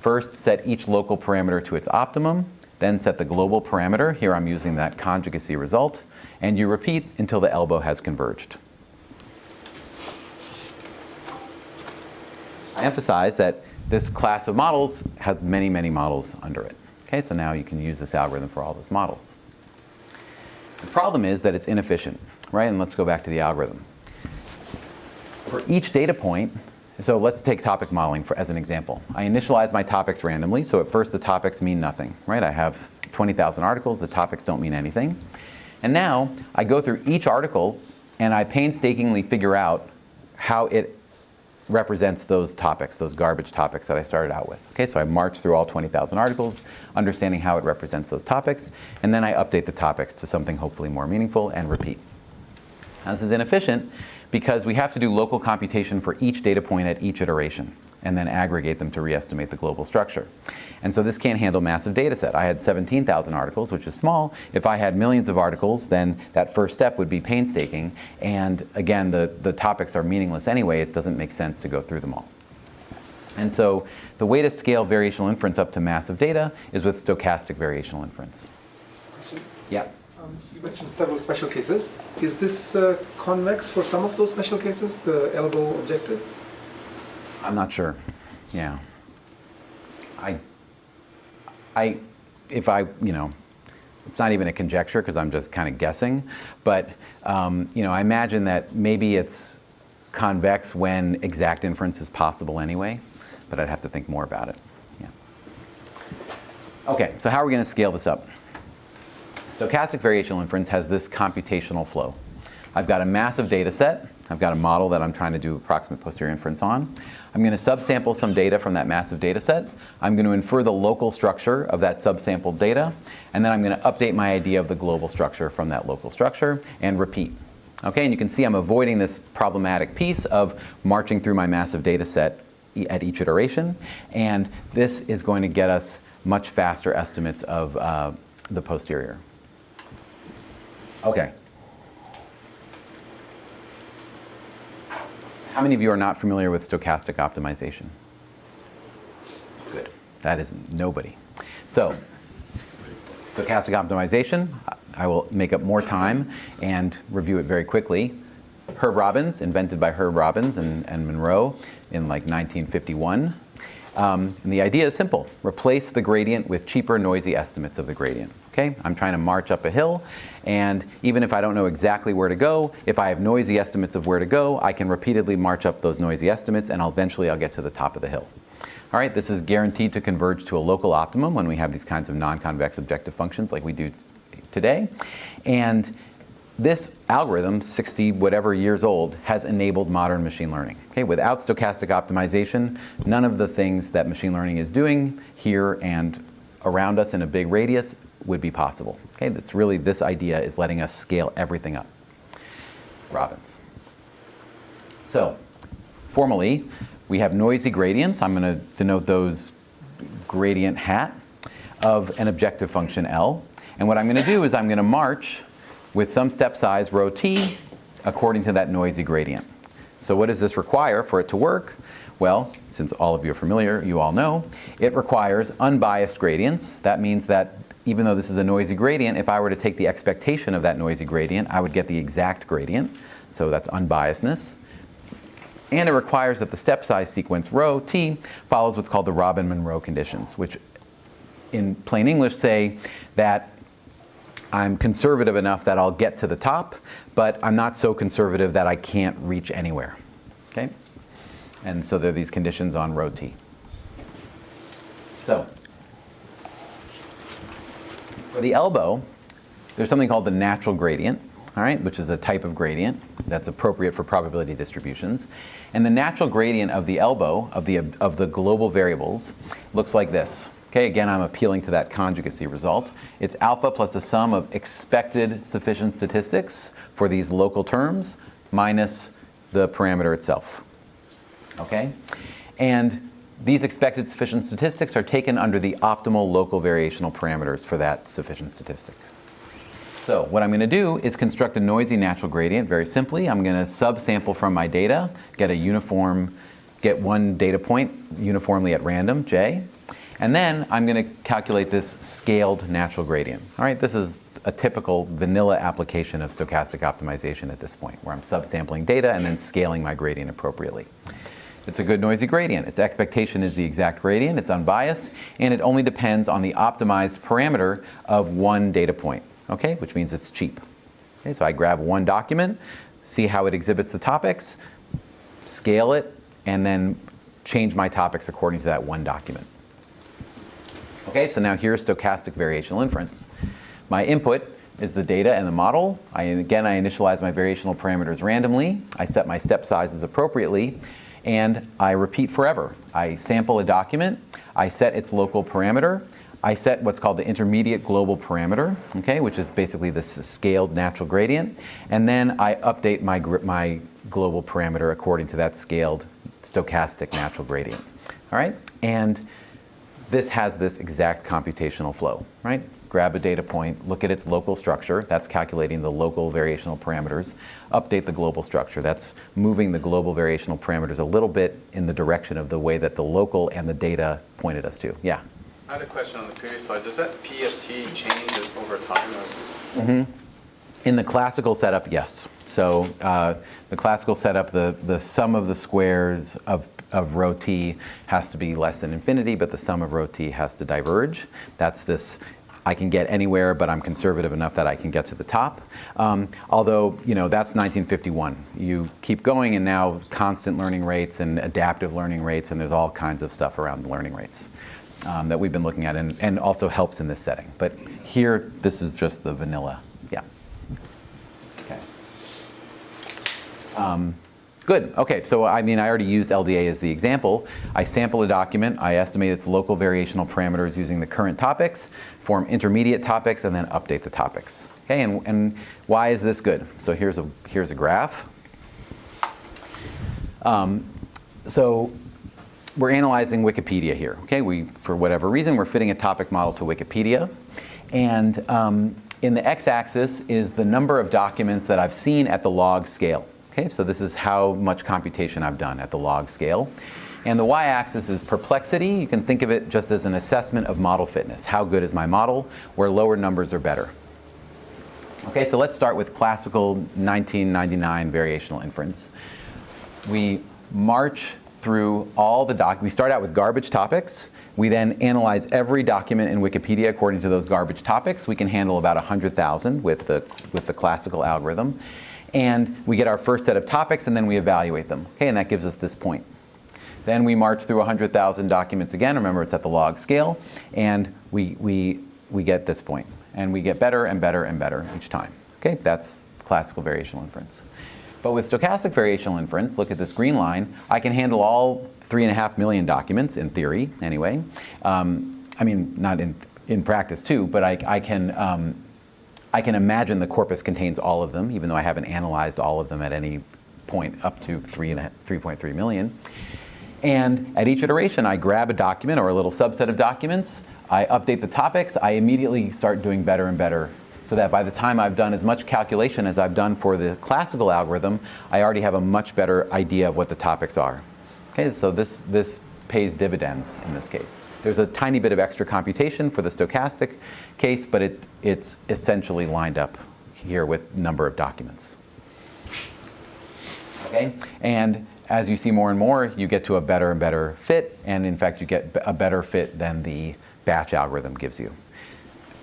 Speaker 1: First, set each local parameter to its optimum. Then set the global parameter. Here I'm using that conjugacy result. And you repeat until the elbow has converged. I emphasize that this class of models has many, many models under it. Okay, so now you can use this algorithm for all those models. The problem is that it's inefficient, right? And let's go back to the algorithm. For each data point, so let's take topic modeling as an example. I initialize my topics randomly, so at first the topics mean nothing, right? I have 20,000 articles, the topics don't mean anything. And now I go through each article and I painstakingly figure out how it represents those topics, those garbage topics that I started out with. Okay, so I march through all 20,000 articles, understanding how it represents those topics, and then I update the topics to something hopefully more meaningful and repeat. Now, this is inefficient because we have to do local computation for each data point at each iteration, and then aggregate them to re-estimate the global structure. And so this can't handle massive data set. I had 17,000 articles, which is small. If I had millions of articles, then that first step would be painstaking. And again, the topics are meaningless anyway. It doesn't make sense to go through them all. And so the way to scale variational inference up to massive data is with stochastic variational inference.
Speaker 3: Question?
Speaker 1: Yeah.
Speaker 3: You mentioned several special cases. Is this convex for some of those special cases, the elbow objective?
Speaker 1: I'm not sure. Yeah. It's not even a conjecture because I'm just kind of guessing, but I imagine that maybe it's convex when exact inference is possible anyway, but I'd have to think more about it. Yeah. Okay, so how are we going to scale this up? Stochastic variational inference has this computational flow. I've got a massive data set. I've got a model that I'm trying to do approximate posterior inference on. I'm going to subsample some data from that massive data set. I'm going to infer the local structure of that subsampled data. And then I'm going to update my idea of the global structure from that local structure and repeat. Okay, and you can see I'm avoiding this problematic piece of marching through my massive data set at each iteration. And this is going to get us much faster estimates of the posterior. Okay. How many of you are not familiar with stochastic optimization? Good. That is nobody. So, stochastic optimization, I will make up more time and review it very quickly. Herb Robbins, invented by Herb Robbins and Monroe in 1951. And the idea is simple. Replace the gradient with cheaper, noisy estimates of the gradient. Okay? I'm trying to march up a hill, and even if I don't know exactly where to go, if I have noisy estimates of where to go, I can repeatedly march up those noisy estimates, and eventually I'll get to the top of the hill. All right, this is guaranteed to converge to a local optimum when we have these kinds of non-convex objective functions like we do today. And this algorithm, 60 whatever years old, has enabled modern machine learning. Okay, without stochastic optimization, none of the things that machine learning is doing here and around us in a big radius would be possible. Okay, that's really, this idea is letting us scale everything up. Robbins. So, formally, we have noisy gradients. I'm going to denote those gradient hat of an objective function L. And what I'm going to do is I'm going to march with some step size rho t according to that noisy gradient. So what does this require for it to work? Well, since all of you are familiar, you all know, it requires unbiased gradients. That means that even though this is a noisy gradient, if I were to take the expectation of that noisy gradient, I would get the exact gradient. So that's unbiasedness. And it requires that the step size sequence rho t follows what's called the Robin-Monroe conditions, which in plain English say that I'm conservative enough that I'll get to the top, but I'm not so conservative that I can't reach anywhere. Okay? And so there are these conditions on rho t. So for the elbow, there's something called the natural gradient, all right, which is a type of gradient that's appropriate for probability distributions. And the natural gradient of the elbow, of the global variables, looks like this. Okay, again, I'm appealing to that conjugacy result. It's alpha plus a sum of expected sufficient statistics for these local terms minus the parameter itself. Okay? And these expected sufficient statistics are taken under the optimal local variational parameters for that sufficient statistic. So what I'm going to do is construct a noisy natural gradient very simply. I'm going to subsample from my data, get one data point uniformly at random, j. And then I'm going to calculate this scaled natural gradient. All right, this is a typical vanilla application of stochastic optimization at this point, where I'm subsampling data and then scaling my gradient appropriately. It's a good noisy gradient. Its expectation is the exact gradient. It's unbiased, and it only depends on the optimized parameter of one data point, okay, which means it's cheap. Okay, so I grab one document, see how it exhibits the topics, scale it, and then change my topics according to that one document. Okay, so now here's stochastic variational inference. My input is the data and the model. I initialize my variational parameters randomly. I set my step sizes appropriately, and I repeat forever. I sample a document. I set its local parameter. I set what's called the intermediate global parameter, okay, which is basically this scaled natural gradient. And then I update my global parameter according to that scaled stochastic natural gradient. All right, and this has this exact computational flow, right? Grab a data point, look at its local structure, that's calculating the local variational parameters, update the global structure, that's moving the global variational parameters a little bit in the direction of the way that the local and the data pointed us to. Yeah?
Speaker 5: I had a question on the previous slide. Does that P of t change over time?
Speaker 1: In the classical setup, yes. So the classical setup, the sum of the squares of rho t has to be less than infinity, but the sum of rho t has to diverge. That's this, I can get anywhere, but I'm conservative enough that I can get to the top. Although, you know, that's 1951. You keep going, and now constant learning rates and adaptive learning rates, and there's all kinds of stuff around the learning rates that we've been looking at, and also helps in this setting. But here, this is just the vanilla. Yeah. Okay. Good. Okay, so I mean, I already used LDA as the example. I sample a document, I estimate its local variational parameters using the current topics, form intermediate topics, and then update the topics. Okay, and why is this good? So here's a graph. So we're analyzing Wikipedia here. Okay, for whatever reason, we're fitting a topic model to Wikipedia, and in the x-axis is the number of documents that I've seen at the log scale. Okay, so this is how much computation I've done at the log scale. And the y-axis is perplexity. You can think of it just as an assessment of model fitness. How good is my model? Where lower numbers are better. Okay, so let's start with classical 1999 variational inference. We march through all the documents. We start out with garbage topics. We then analyze every document in Wikipedia according to those garbage topics. We can handle about 100,000 with the classical algorithm. And we get our first set of topics, and then we evaluate them. Okay, and that gives us this point. Then we march through 100,000 documents again. Remember, it's at the log scale. And we get this point. And we get better and better and better each time. Okay, that's classical variational inference. But with stochastic variational inference, look at this green line, I can handle all 3.5 million documents, in theory, anyway. I mean, not in practice too, but I can imagine the corpus contains all of them, even though I haven't analyzed all of them at any point up to 3.3 million. And at each iteration, I grab a document or a little subset of documents, I update the topics, I immediately start doing better and better, so that by the time I've done as much calculation as I've done for the classical algorithm, I already have a much better idea of what the topics are. Okay, so this pays dividends in this case. There's a tiny bit of extra computation for the stochastic case, but it's essentially lined up here with number of documents. Okay, and as you see more and more, you get to a better and better fit, and in fact, you get a better fit than the batch algorithm gives you.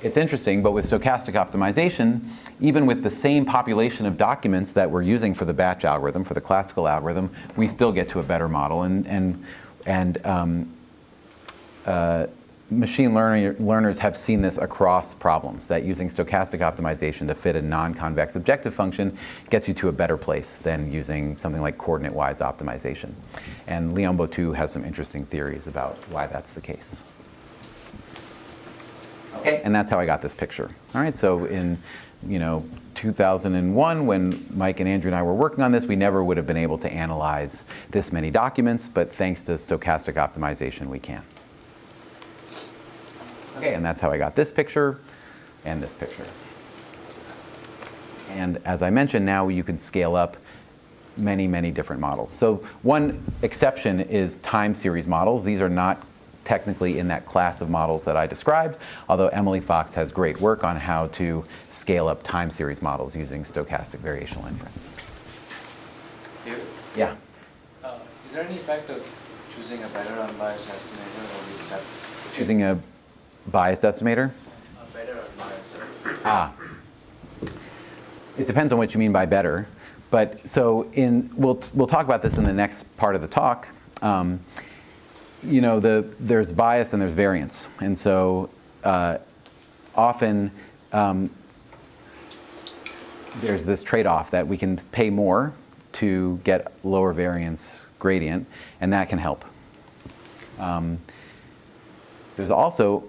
Speaker 1: It's interesting, but with stochastic optimization, even with the same population of documents that we're using for the batch algorithm, for the classical algorithm, we still get to a better model. Machine learners have seen this across problems, that using stochastic optimization to fit a non-convex objective function gets you to a better place than using something like coordinate-wise optimization. And Leon Botou has some interesting theories about why that's the case. Okay, and that's how I got this picture. All right, so in 2001, when Mike and Andrew and I were working on this, we never would have been able to analyze this many documents, but thanks to stochastic optimization, we can. Okay, and that's how I got this picture and this picture. And as I mentioned, now you can scale up many, many different models. So one exception is time series models. These are not technically in that class of models that I described, although Emily Fox has great work on how to scale up time series models using stochastic variational inference.
Speaker 4: Here,
Speaker 1: Yeah.
Speaker 4: is there any effect of choosing a better unbiased estimator, or we accept
Speaker 1: Choosing a biased estimator?
Speaker 4: a better unbiased estimator?
Speaker 1: Ah. It depends on what you mean by better. But so we'll talk about this in the next part of the talk. There's bias and there's variance. And so often there's this trade-off that we can pay more to get lower variance gradient, and that can help. There's also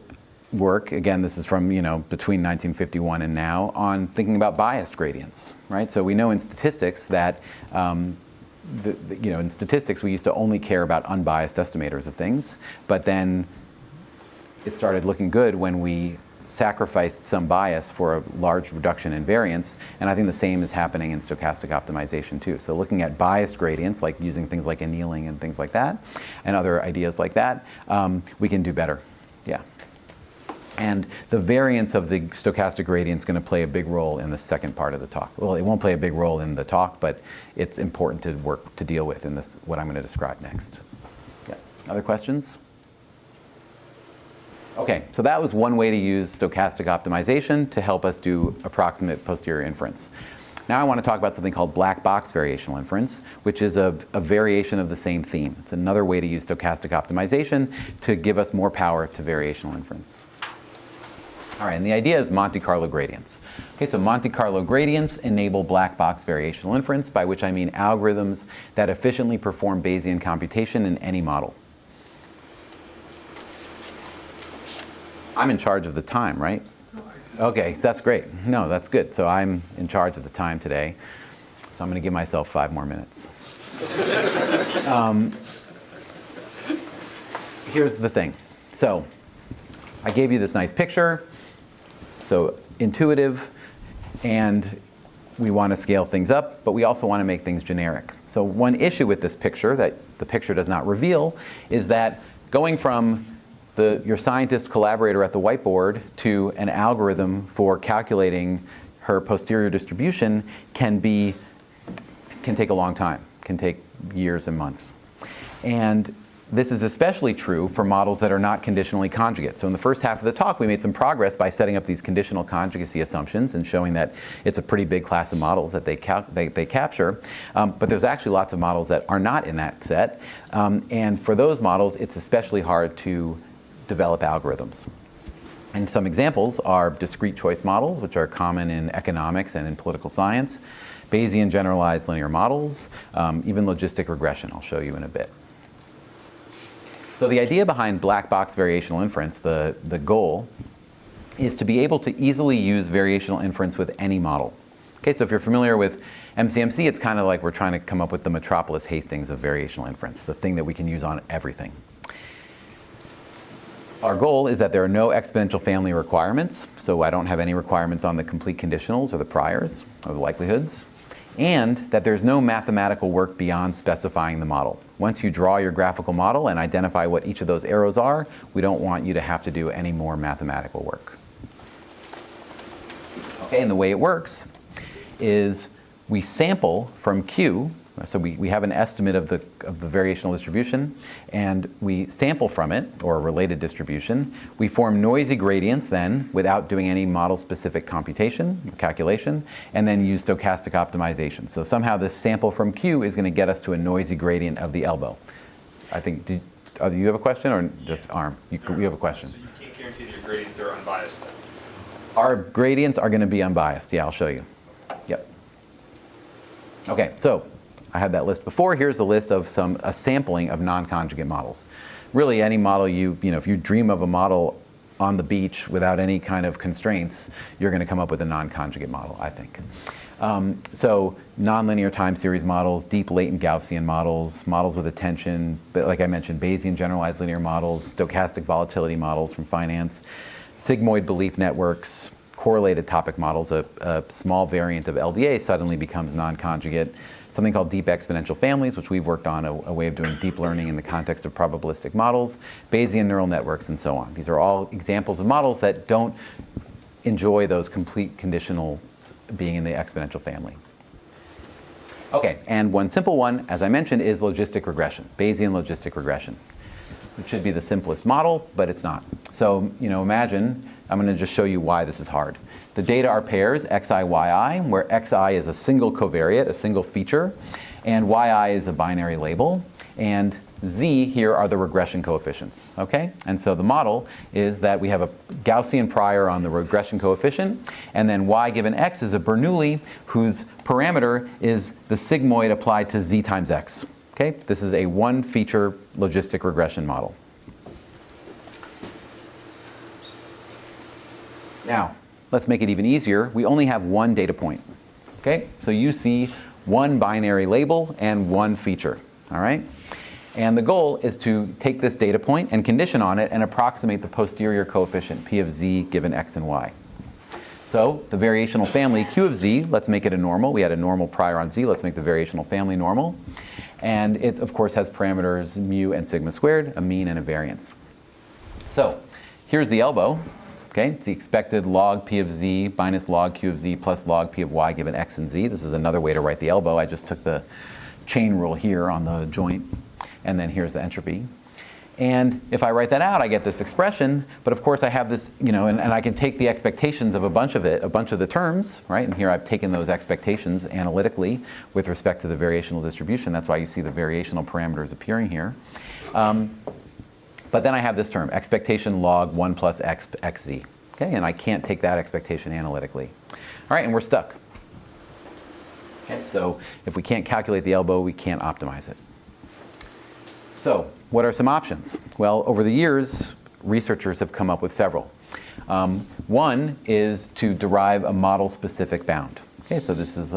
Speaker 1: work, again, this is from between 1951 and now, on thinking about biased gradients, right? So we know in statistics that in statistics we used to only care about unbiased estimators of things, but then it started looking good when we sacrificed some bias for a large reduction in variance, and I think the same is happening in stochastic optimization too. So looking at biased gradients, like using things like annealing and things like that, and other ideas like that, we can do better, yeah. And the variance of the stochastic gradient is going to play a big role in the second part of the talk. Well, it won't play a big role in the talk, but it's important to deal with in this, what I'm going to describe next. Yeah. Other questions? Okay, so that was one way to use stochastic optimization to help us do approximate posterior inference. Now I want to talk about something called black box variational inference, which is a variation of the same theme. It's another way to use stochastic optimization to give us more power to variational inference. All right, and the idea is Monte Carlo gradients. Okay, so Monte Carlo gradients enable black box variational inference, by which I mean algorithms that efficiently perform Bayesian computation in any model. I'm in charge of the time, right? Okay, that's great. No, that's good. So I'm in charge of the time today. So I'm going to give myself 5 more minutes. Here's the thing. So I gave you this nice picture. So intuitive, and we want to scale things up, but we also want to make things generic. So one issue with this picture that the picture does not reveal is that going from your scientist collaborator at the whiteboard to an algorithm for calculating her posterior distribution can take a long time, can take years and months. And this is especially true for models that are not conditionally conjugate. So in the first half of the talk, we made some progress by setting up these conditional conjugacy assumptions and showing that it's a pretty big class of models that they capture. But there's actually lots of models that are not in that set. And for those models, it's especially hard to develop algorithms. And some examples are discrete choice models, which are common in economics and in political science, Bayesian generalized linear models, even logistic regression, I'll show you in a bit. So the idea behind black box variational inference, the goal, is to be able to easily use variational inference with any model. Okay, so if you're familiar with MCMC, it's kind of like we're trying to come up with the Metropolis Hastings of variational inference, the thing that we can use on everything. Our goal is that there are no exponential family requirements, so I don't have any requirements on the complete conditionals or the priors or the likelihoods, and that there's no mathematical work beyond specifying the model. Once you draw your graphical model and identify what each of those arrows are, we don't want you to have to do any more mathematical work. Okay, and the way it works is we sample from Q. So we have an estimate of the variational distribution, and we sample from it, or a related distribution. We form noisy gradients then, without doing any model-specific computation, or calculation, and then use stochastic optimization. So somehow this sample from Q is going to get us to a noisy gradient of the elbow. I think, do you have a question, or just Arm? You have a question.
Speaker 5: So you can't guarantee that your gradients are unbiased then?
Speaker 1: Our gradients are going to be unbiased. Yeah, I'll show you. Yep. Okay, so I had that list before. Here's a list of a sampling of non-conjugate models. Really, any model if you dream of a model on the beach without any kind of constraints, you're going to come up with a non-conjugate model, I think. So nonlinear time series models, deep latent Gaussian models, models with attention, but like I mentioned, Bayesian generalized linear models, stochastic volatility models from finance, sigmoid belief networks, correlated topic models. A small variant of LDA suddenly becomes non-conjugate. Something called deep exponential families, which we've worked on, a way of doing deep learning in the context of probabilistic models, Bayesian neural networks, and so on. These are all examples of models that don't enjoy those complete conditionals being in the exponential family. Okay, and one simple one, as I mentioned, is logistic regression, Bayesian logistic regression. It should be the simplest model, but it's not. So, imagine, I'm going to just show you why this is hard. The data are pairs, xi, yi, where xi is a single covariate, a single feature, and yi is a binary label, and z here are the regression coefficients, okay? And so the model is that we have a Gaussian prior on the regression coefficient, and then y given x is a Bernoulli whose parameter is the sigmoid applied to z times x, okay? This is a one-feature logistic regression model. Now, let's make it even easier. We only have one data point, okay? So you see one binary label and one feature, all right? And the goal is to take this data point and condition on it and approximate the posterior coefficient, P of z, given x and y. So the variational family, Q of z, let's make it a normal. We had a normal prior on z. Let's make the variational family normal. And it, of course, has parameters mu and sigma squared, a mean and a variance. So here's the elbow. Okay, it's the expected log P of z minus log Q of z plus log P of y given x and z. This is another way to write the elbow. I just took the chain rule here on the joint, and then here's the entropy. And if I write that out, I get this expression. But of course, I have this, and I can take the expectations of a bunch of the terms, right? And here I've taken those expectations analytically with respect to the variational distribution. That's why you see the variational parameters appearing here. But then I have this term, expectation log 1 plus x xz. Okay, and I can't take that expectation analytically. All right, and we're stuck. Okay, so if we can't calculate the elbow, we can't optimize it. So what are some options? Well, over the years, researchers have come up with several. One is to derive a model-specific bound. Okay, so this is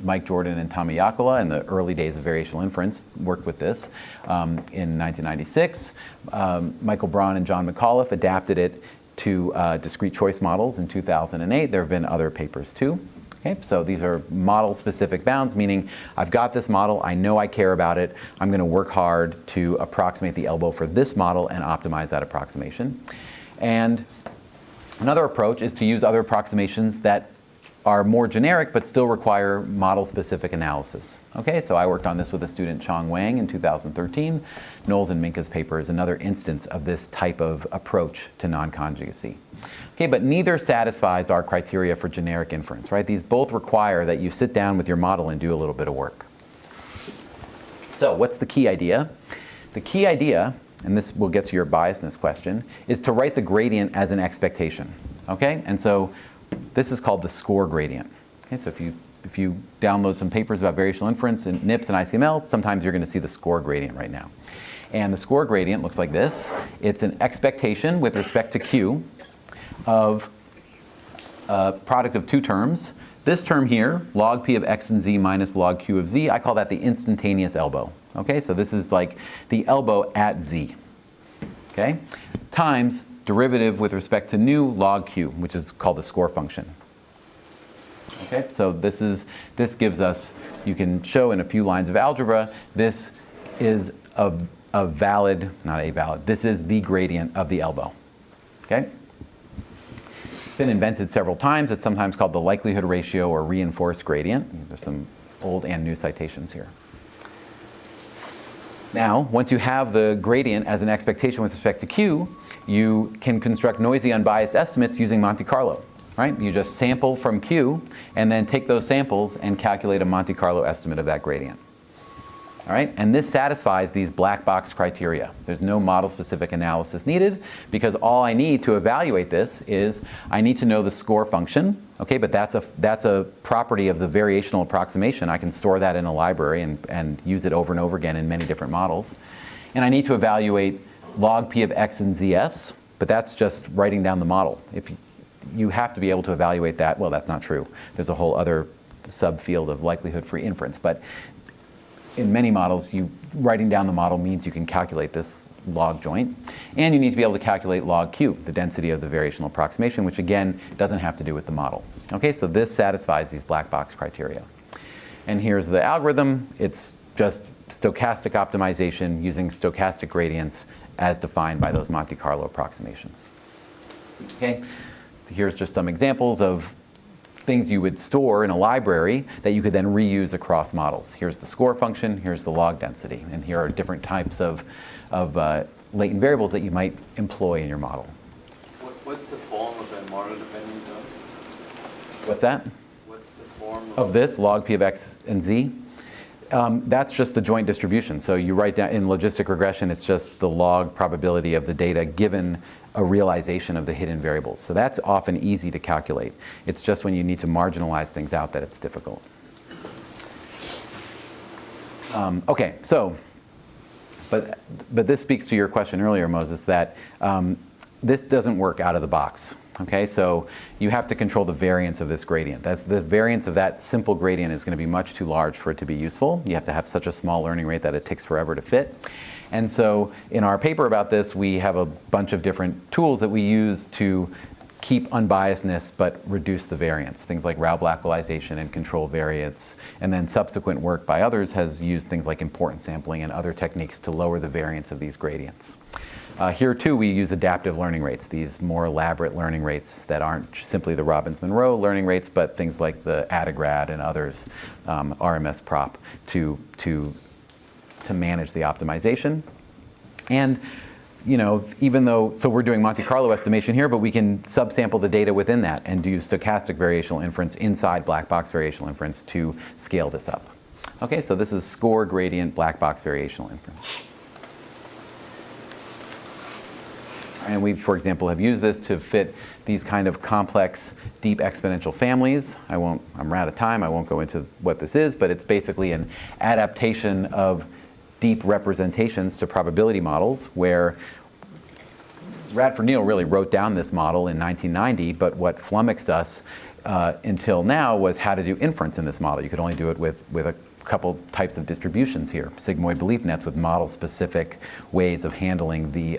Speaker 1: Mike Jordan and Tommy Yakola in the early days of variational inference worked with this in 1996. Michael Braun and John McAuliffe adapted it to discrete choice models in 2008. There have been other papers too. Okay, so these are model-specific bounds, meaning I've got this model, I know I care about it, I'm going to work hard to approximate the elbow for this model and optimize that approximation. And another approach is to use other approximations that are more generic but still require model-specific analysis. Okay, so I worked on this with a student, Chong Wang, in 2013. Knowles and Minka's paper is another instance of this type of approach to non-conjugacy. Okay, but neither satisfies our criteria for generic inference, right? These both require that you sit down with your model and do a little bit of work. So what's the key idea? The key idea and this will get to your biasness question, is to write the gradient as an expectation. Okay? And so this is called the score gradient. Okay? So if you download some papers about variational inference in NIPS and ICML, sometimes you're going to see the score gradient right now. And the score gradient looks like this. It's an expectation with respect to Q of a product of two terms. This term here, log P of x and z minus log Q of z, I call that the instantaneous elbow. Okay, so this is like the elbow at z. Okay, times derivative with respect to new log Q, which is called the score function. Okay, so this gives us, you can show in a few lines of algebra, this is a valid, not a valid, this is the gradient of the elbow. Okay? It's been invented several times. It's sometimes called the likelihood ratio or reinforced gradient. There's some old and new citations here. Now, once you have the gradient as an expectation with respect to Q, you can construct noisy unbiased estimates using Monte Carlo. Right? You just sample from Q and then take those samples and calculate a Monte Carlo estimate of that gradient. All right? And this satisfies these black box criteria. There's no model-specific analysis needed because all I need to evaluate this is I need to know the score function. Okay, but that's a property of the variational approximation. I can store that in a library and use it over and over again in many different models. And I need to evaluate log P of x and zs, but that's just writing down the model. You have to be able to evaluate that. Well, that's not true. There's a whole other subfield of likelihood-free inference. But in many models, writing down the model means you can calculate this log joint. And you need to be able to calculate log Q, the density of the variational approximation, which again doesn't have to do with the model. Okay, so this satisfies these black box criteria. And here's the algorithm. It's just stochastic optimization using stochastic gradients as defined by those Monte Carlo approximations. Okay. Here's just some examples of things you would store in a library that you could then reuse across models. Here's the score function, here's the log density, and here are different types of latent variables that you might employ in your model.
Speaker 4: What's the form of a model-dependent term?
Speaker 1: What's that?
Speaker 4: What's the form
Speaker 1: Of this, log P of x and z? That's just the joint distribution. So you write down, in logistic regression, it's just the log probability of the data given a realization of the hidden variables. So that's often easy to calculate. It's just when you need to marginalize things out that it's difficult. Okay, so, but this speaks to your question earlier, Moses, that this doesn't work out of the box. Okay, so you have to control the variance of this gradient. That's the variance of that simple gradient is going to be much too large for it to be useful. You have to have such a small learning rate that it takes forever to fit. And so in our paper about this, we have a bunch of different tools that we use to keep unbiasedness but reduce the variance. Things like Rao-Blackwellization and control variance. And then subsequent work by others has used things like importance sampling and other techniques to lower the variance of these gradients. Here too, we use adaptive learning rates, these more elaborate learning rates that aren't simply the Robbins-Monroe learning rates, but things like the Adagrad and others, RMS prop, to manage the optimization. And you know, even though, so we're doing Monte Carlo estimation here, but we can subsample the data within that and do stochastic variational inference inside black box variational inference to scale this up. Okay, so this is score gradient black box variational inference. And we, for example, have used this to fit these kind of complex, deep exponential families. I'm out of time, I won't go into what this is, but it's basically an adaptation of deep representations to probability models, where Radford-Neal really wrote down this model in 1990, but what flummoxed us until now was how to do inference in this model. You could only do it with a couple types of distributions here, sigmoid belief nets with model-specific ways of handling the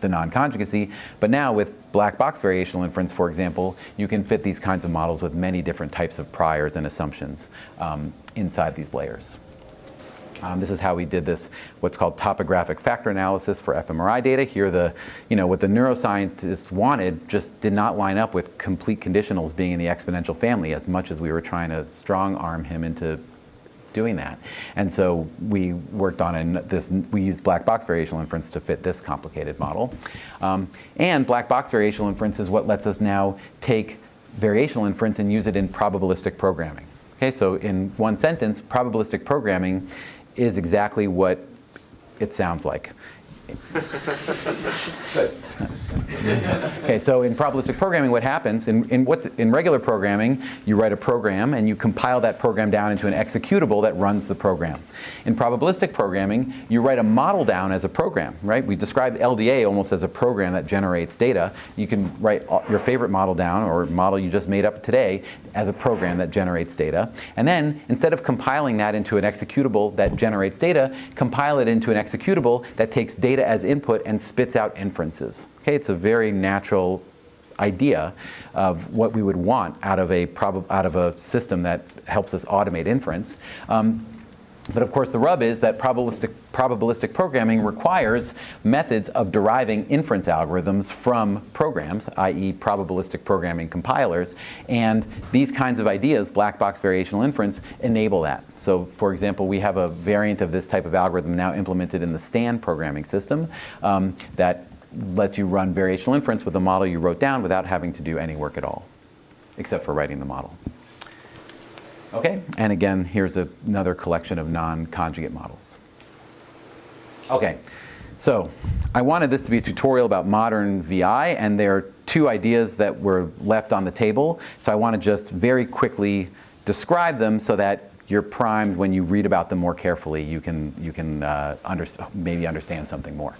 Speaker 1: non-conjugacy. But now with black box variational inference, for example, you can fit these kinds of models with many different types of priors and assumptions inside these layers. This is how we did this, what's called topographic factor analysis for fMRI data. Here, what the neuroscientists wanted just did not line up with complete conditionals being in the exponential family, as much as we were trying to strong arm him into doing that. And so we worked on we used black box variational inference to fit this complicated model. And black box variational inference is what lets us now take variational inference and use it in probabilistic programming. Okay, so in one sentence, probabilistic programming is exactly what it sounds like. Good. Okay, so in probabilistic programming, what happens, in regular programming, you write a program and you compile that program down into an executable that runs the program. In probabilistic programming, you write a model down as a program, right? We described LDA almost as a program that generates data. You can write your favorite model down, or model you just made up today, as a program that generates data. And then, instead of compiling that into an executable that generates data, compile it into an executable that takes data as input and spits out inferences. Okay, it's a very natural idea of what we would want out of a system that helps us automate inference. But of course, the rub is that probabilistic programming requires methods of deriving inference algorithms from programs, i.e. probabilistic programming compilers. And these kinds of ideas, black box variational inference, enable that. So for example, we have a variant of this type of algorithm now implemented in the STAN programming system that lets you run variational inference with a model you wrote down without having to do any work at all, except for writing the model. Okay, and again, here's another collection of non-conjugate models. Okay, so I wanted this to be a tutorial about modern VI, and there are two ideas that were left on the table. So I want to just very quickly describe them so that you're primed when you read about them more carefully. You can maybe understand something more.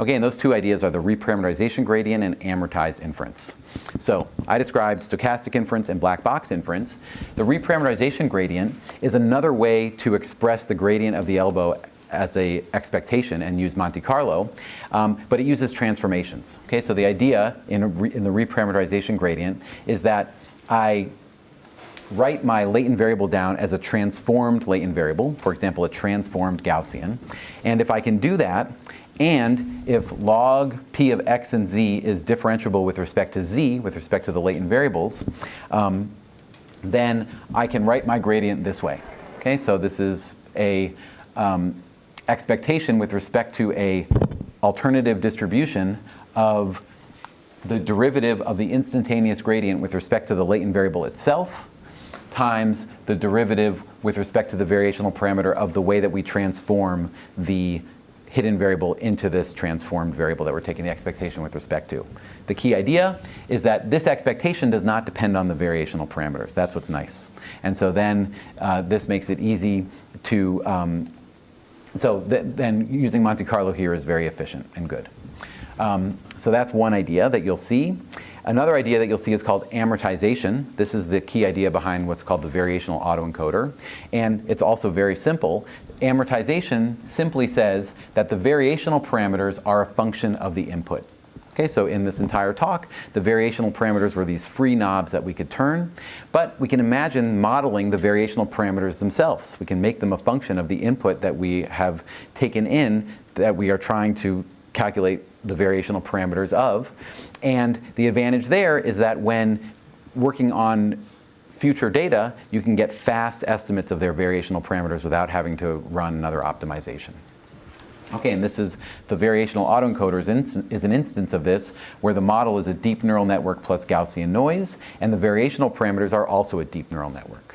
Speaker 1: Okay, and those two ideas are the reparameterization gradient and amortized inference. So I described stochastic inference and black box inference. The reparameterization gradient is another way to express the gradient of the elbow as a expectation and use Monte Carlo, but it uses transformations. Okay, so the idea in the reparameterization gradient is that I write my latent variable down as a transformed latent variable, for example, a transformed Gaussian. And if I can do that, and if log p of x and z is differentiable with respect to z, with respect to the latent variables, then I can write my gradient this way. Okay, so this is a expectation with respect to a alternative distribution of the derivative of the instantaneous gradient with respect to the latent variable itself times the derivative with respect to the variational parameter of the way that we transform the hidden variable into this transformed variable that we're taking the expectation with respect to. The key idea is that this expectation does not depend on the variational parameters. That's what's nice. And so then this makes it easy to, then using Monte Carlo here is very efficient and good. So that's one idea that you'll see. Another idea that you'll see is called amortization. This is the key idea behind what's called the variational autoencoder. And it's also very simple. Amortization simply says that the variational parameters are a function of the input. Okay, so in this entire talk, the variational parameters were these free knobs that we could turn. But we can imagine modeling the variational parameters themselves. We can make them a function of the input that we have taken in that we are trying to calculate the variational parameters of. And the advantage there is that when working on future data, you can get fast estimates of their variational parameters without having to run another optimization. Okay, and this is the variational autoencoder is an instance of this, where the model is a deep neural network plus Gaussian noise, and the variational parameters are also a deep neural network.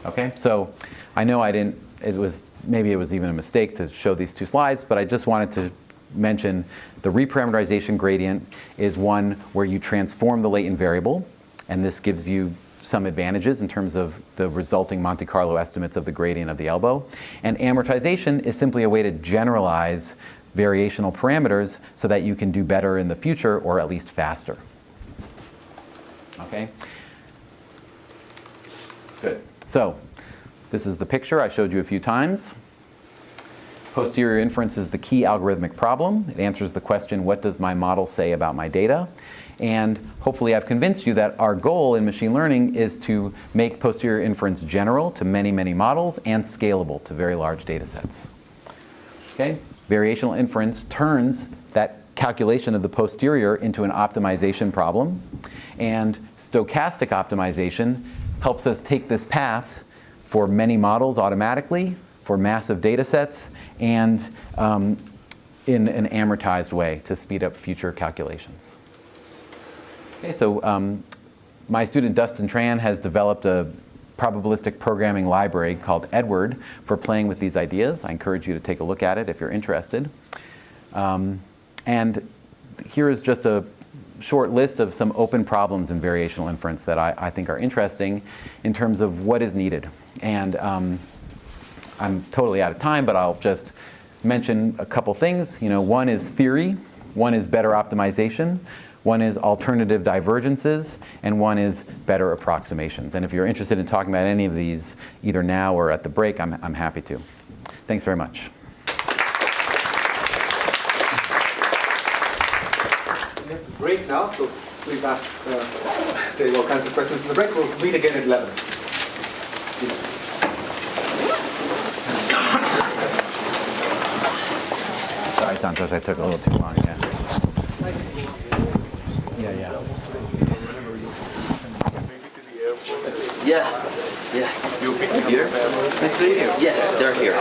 Speaker 1: Okay, so I know maybe it was even a mistake to show these two slides, but I just wanted to mention the reparameterization gradient is one where you transform the latent variable, and this gives you some advantages in terms of the resulting Monte Carlo estimates of the gradient of the elbow. And amortization is simply a way to generalize variational parameters so that you can do better in the future, or at least faster. Okay? Good. So this is the picture I showed you a few times. Posterior inference is the key algorithmic problem. It answers the question, what does my model say about my data? And hopefully I've convinced you that our goal in machine learning is to make posterior inference general to many, many models and scalable to very large data sets. Okay? Variational inference turns that calculation of the posterior into an optimization problem. And stochastic optimization helps us take this path for many models automatically, for massive data sets, and in an amortized way to speed up future calculations. Okay, so my student Dustin Tran has developed a probabilistic programming library called Edward for playing with these ideas. I encourage you to take a look at it if you're interested. And here is just a short list of some open problems in variational inference that I think are interesting in terms of what is needed. And I'm totally out of time, but I'll just mention a couple things. You know, one is theory, one is better optimization, one is alternative divergences, and one is better approximations. And if you're interested in talking about any of these, either now or at the break, I'm happy to. Thanks very much.
Speaker 3: We have to break now, so please ask all kinds of questions in the break. We'll meet again at 11.
Speaker 1: Sorry, Santosh, I took a little too long. Yeah.
Speaker 6: Yeah. Yeah. You Peter? Nice to meet you. Yes, they're here.